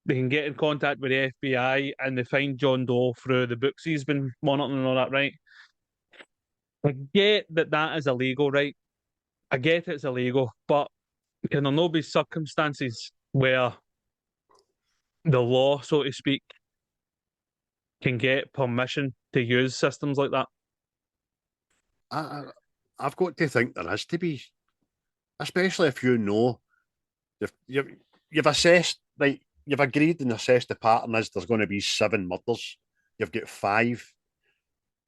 can get in contact with the FBI and they find John Doe through the books he's been monitoring and all that, right? I get that that is illegal, right? I get it's illegal, but can there not be circumstances where the law, so to speak, can get permission to use systems like that? I've got to think there has to be, especially if you know you've assessed, like you've agreed and assessed the pattern is there's going to be 7 murders. You've got 5,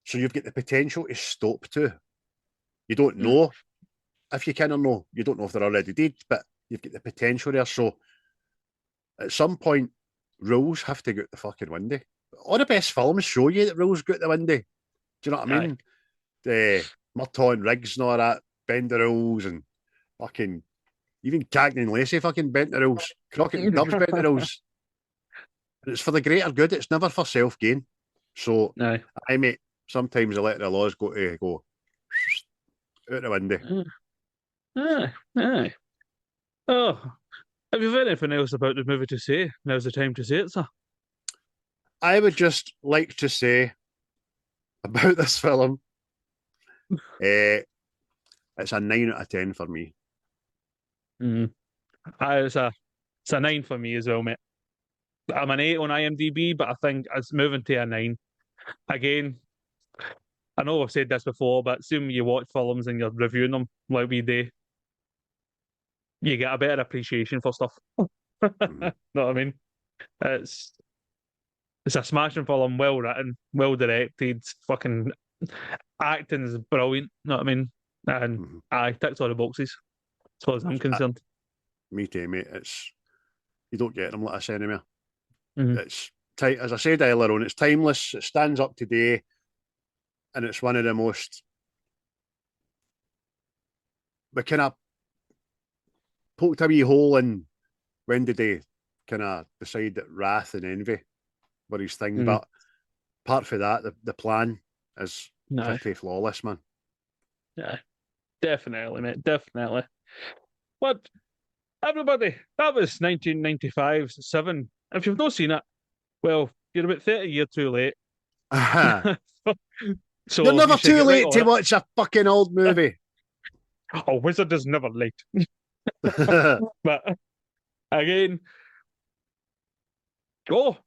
so you've got the potential to stop 2. You don't know if you can or no. You don't know if they're already dead, but you've got the potential there. So at some point, rules have to go out the fucking window. All the best films show you that rules go out the window. Do you know what I mean? The Murtaugh and Riggs and all that, bend the rules, and fucking even Cagney and Lacey fucking bent the rules. Crockett and Tubbs bent the rules. And it's for the greater good. It's never for self gain. So Aye. I mate, sometimes the letter of laws go out the window. Aye. Aye. Oh, have you got anything else about the movie to say? Now's the time to say it, sir. I would just like to say about this film, it's a 9 out of 10 for me. It's a 9 for me as well, mate. I'm an 8 on IMDb, but I think it's moving to a 9. Again, I know I've said this before, but soon you watch films and you're reviewing them like we do, you get a better appreciation for stuff. Know what I mean? It's it's a smashing film, well written, well directed, fucking acting is brilliant. Know what I mean? And I ticked all the boxes as far as I'm concerned. Me too, mate. You don't get them like this anymore. Mhm. It's as I said earlier on, it's timeless. It stands up today, and it's one of the most we kind of poked a wee hole in when did they kind of decide that wrath and envy were his thing. But apart from that, the plan is pretty flawless, man. Yeah, definitely, mate, definitely. But everybody, that was 1995's Seven. If you've not seen it, well, you're about 30 years too late. So you're never you should too get right late on to it. watch a fucking old movie. Oh, Wizard is never late. But again, we'll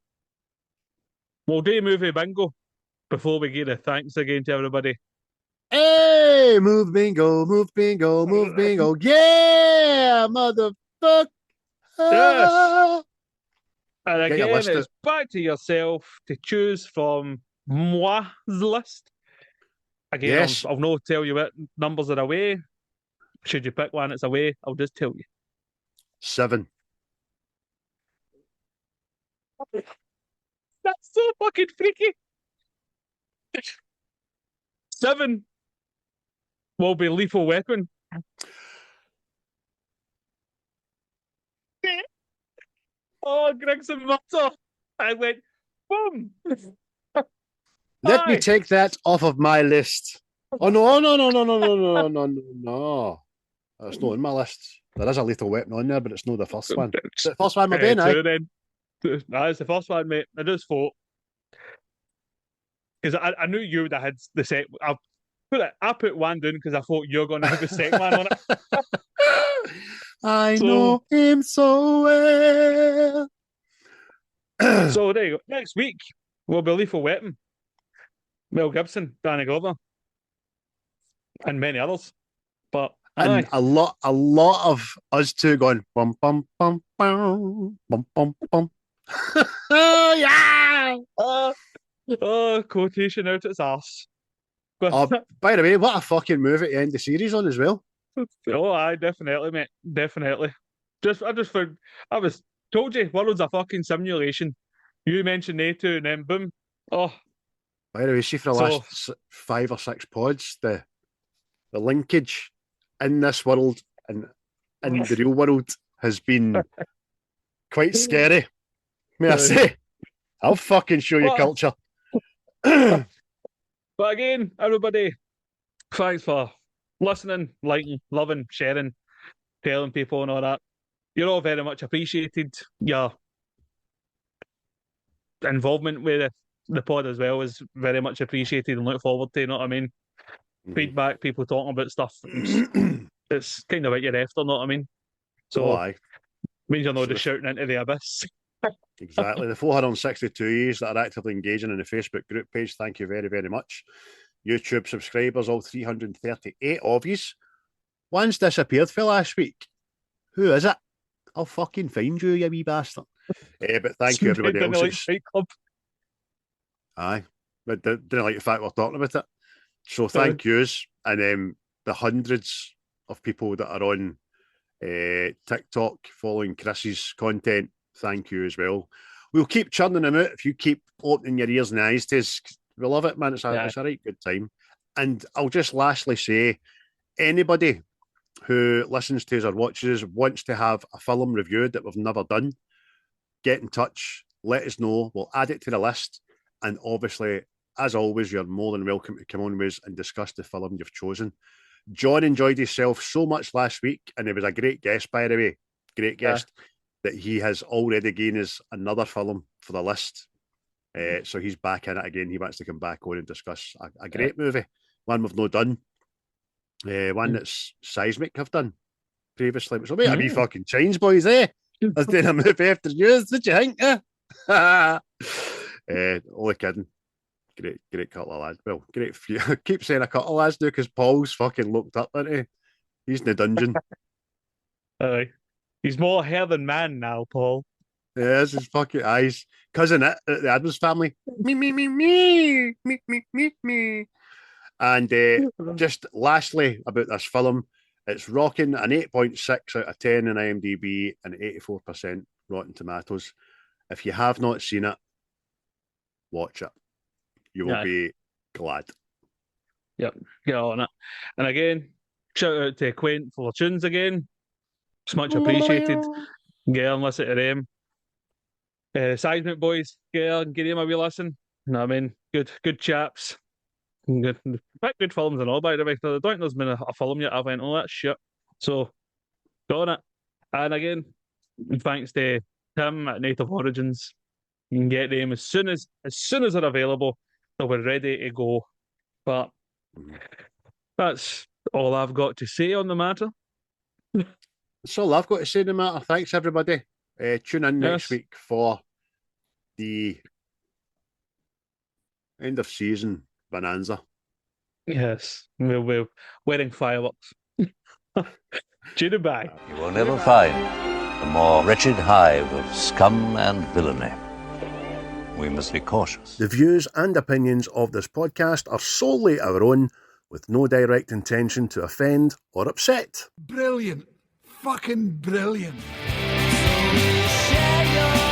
do movie bingo before we give a thanks again to everybody. Hey, move bingo, move bingo, move bingo. Yeah, motherfucker. Yes. And Get your again, list it's out. back to yourself to choose from moi's list. Again, Yes. I'll not tell you what numbers are away. Should you pick one that's away, I'll just tell you. 7. That's so fucking freaky. 7 will be Lethal Weapon. Oh, Gregson Murtaugh. I went, boom. Let me Aye. take that off of my list. Oh no, no, no, no, no, no, no, no, no, no. That's not in my list. There is a Lethal Weapon on there, but it's not the first one. Is it the first one, my Ben? Two then. That's the first one, mate. I just thought. Because I knew you would have had the set. I put one down because I thought you're going to have the second one on it. I know him so well. So there you go. Next week will be Lethal Weapon. Mel Gibson, Danny Glover, and many others. But and a lot of us two going bum bum bum bum bum bum bum. Oh yeah! Quotation out its arse. By the way, what a fucking movie to end the series on as well. Oh, aye, definitely, mate, definitely. I just found I was told you world's a fucking simulation. You mentioned A2 and then boom. Oh, by the way, see for the last 5 or 6 pods, the linkage in this world and in the real world has been quite scary. May I say? I'll fucking show you culture. But again, everybody, thanks for listening, liking, loving, sharing, telling people and all that. You're all very much appreciated. Your involvement with the pod as well is very much appreciated and look forward to, you know what I mean? Feedback, people talking about stuff. It's kind of what you're after, know what I mean? So, means you're not just shouting into the abyss. Exactly. The 462 years that are actively engaging in the Facebook group page, thank you very, very much. YouTube subscribers, all 338 of yous. One's disappeared for last week. Who is it? I'll fucking find you, you wee bastard. But thank you, everybody else. Aye. But didn't like the fact we're talking about it. So thank yous. And the hundreds of people that are on TikTok following Chris's content, thank you as well. We'll keep churning them out if you keep opening your ears and eyes to us. We love it, man. It's a right good time. And I'll just lastly say, anybody who listens to us or watches us wants to have a film reviewed that we've never done, get in touch, let us know. We'll add it to the list. And obviously, as always, you're more than welcome to come on with us and discuss the film you've chosen. John enjoyed himself so much last week, and he was a great guest, by the way. Great guest. That he has already given us another film for the list. So he's back in it again. He wants to come back on and discuss a great movie. One we've not done. One that's Seismic have done previously. So wait a wee fucking change, boys, eh? I was doing a movie after yours, did you think? Only kidding. Great couple of lads. Well, great few. I keep saying a couple of lads now because Paul's fucking looked up, isn't he? He's in the dungeon. He's more hair than man now, Paul. Yeah, it's his fucking eyes. Cousin it, the Adams family. Me. And just lastly about this film, it's rocking an 8.6 out of 10 in ImDb and 84% Rotten Tomatoes. If you have not seen it, watch it. You will be glad. Yep, get on it. And again, Shout out to Quaint for the tunes again. It's much appreciated. Get on, listen to them. Seismic boys, get on, give them a wee listen. You know what I mean? Good chaps. Good, quite good films and all, by the way. I don't think there's been a film yet I went, oh, that's shit. So, got on it. And again, thanks to Tim at Native Origins. You can get them as soon as they're available. They'll be ready to go. But that's all I've got to say on the matter. That's all I've got to say on the matter. Thanks, everybody. Tune in next week for the end of season bonanza. Yes, we're wearing fireworks. Cheery bye. You will never find a more wretched hive of scum and villainy. We must be cautious. The views and opinions of this podcast are solely our own, with no direct intention to offend or upset. Brilliant. Fucking brilliant. Share your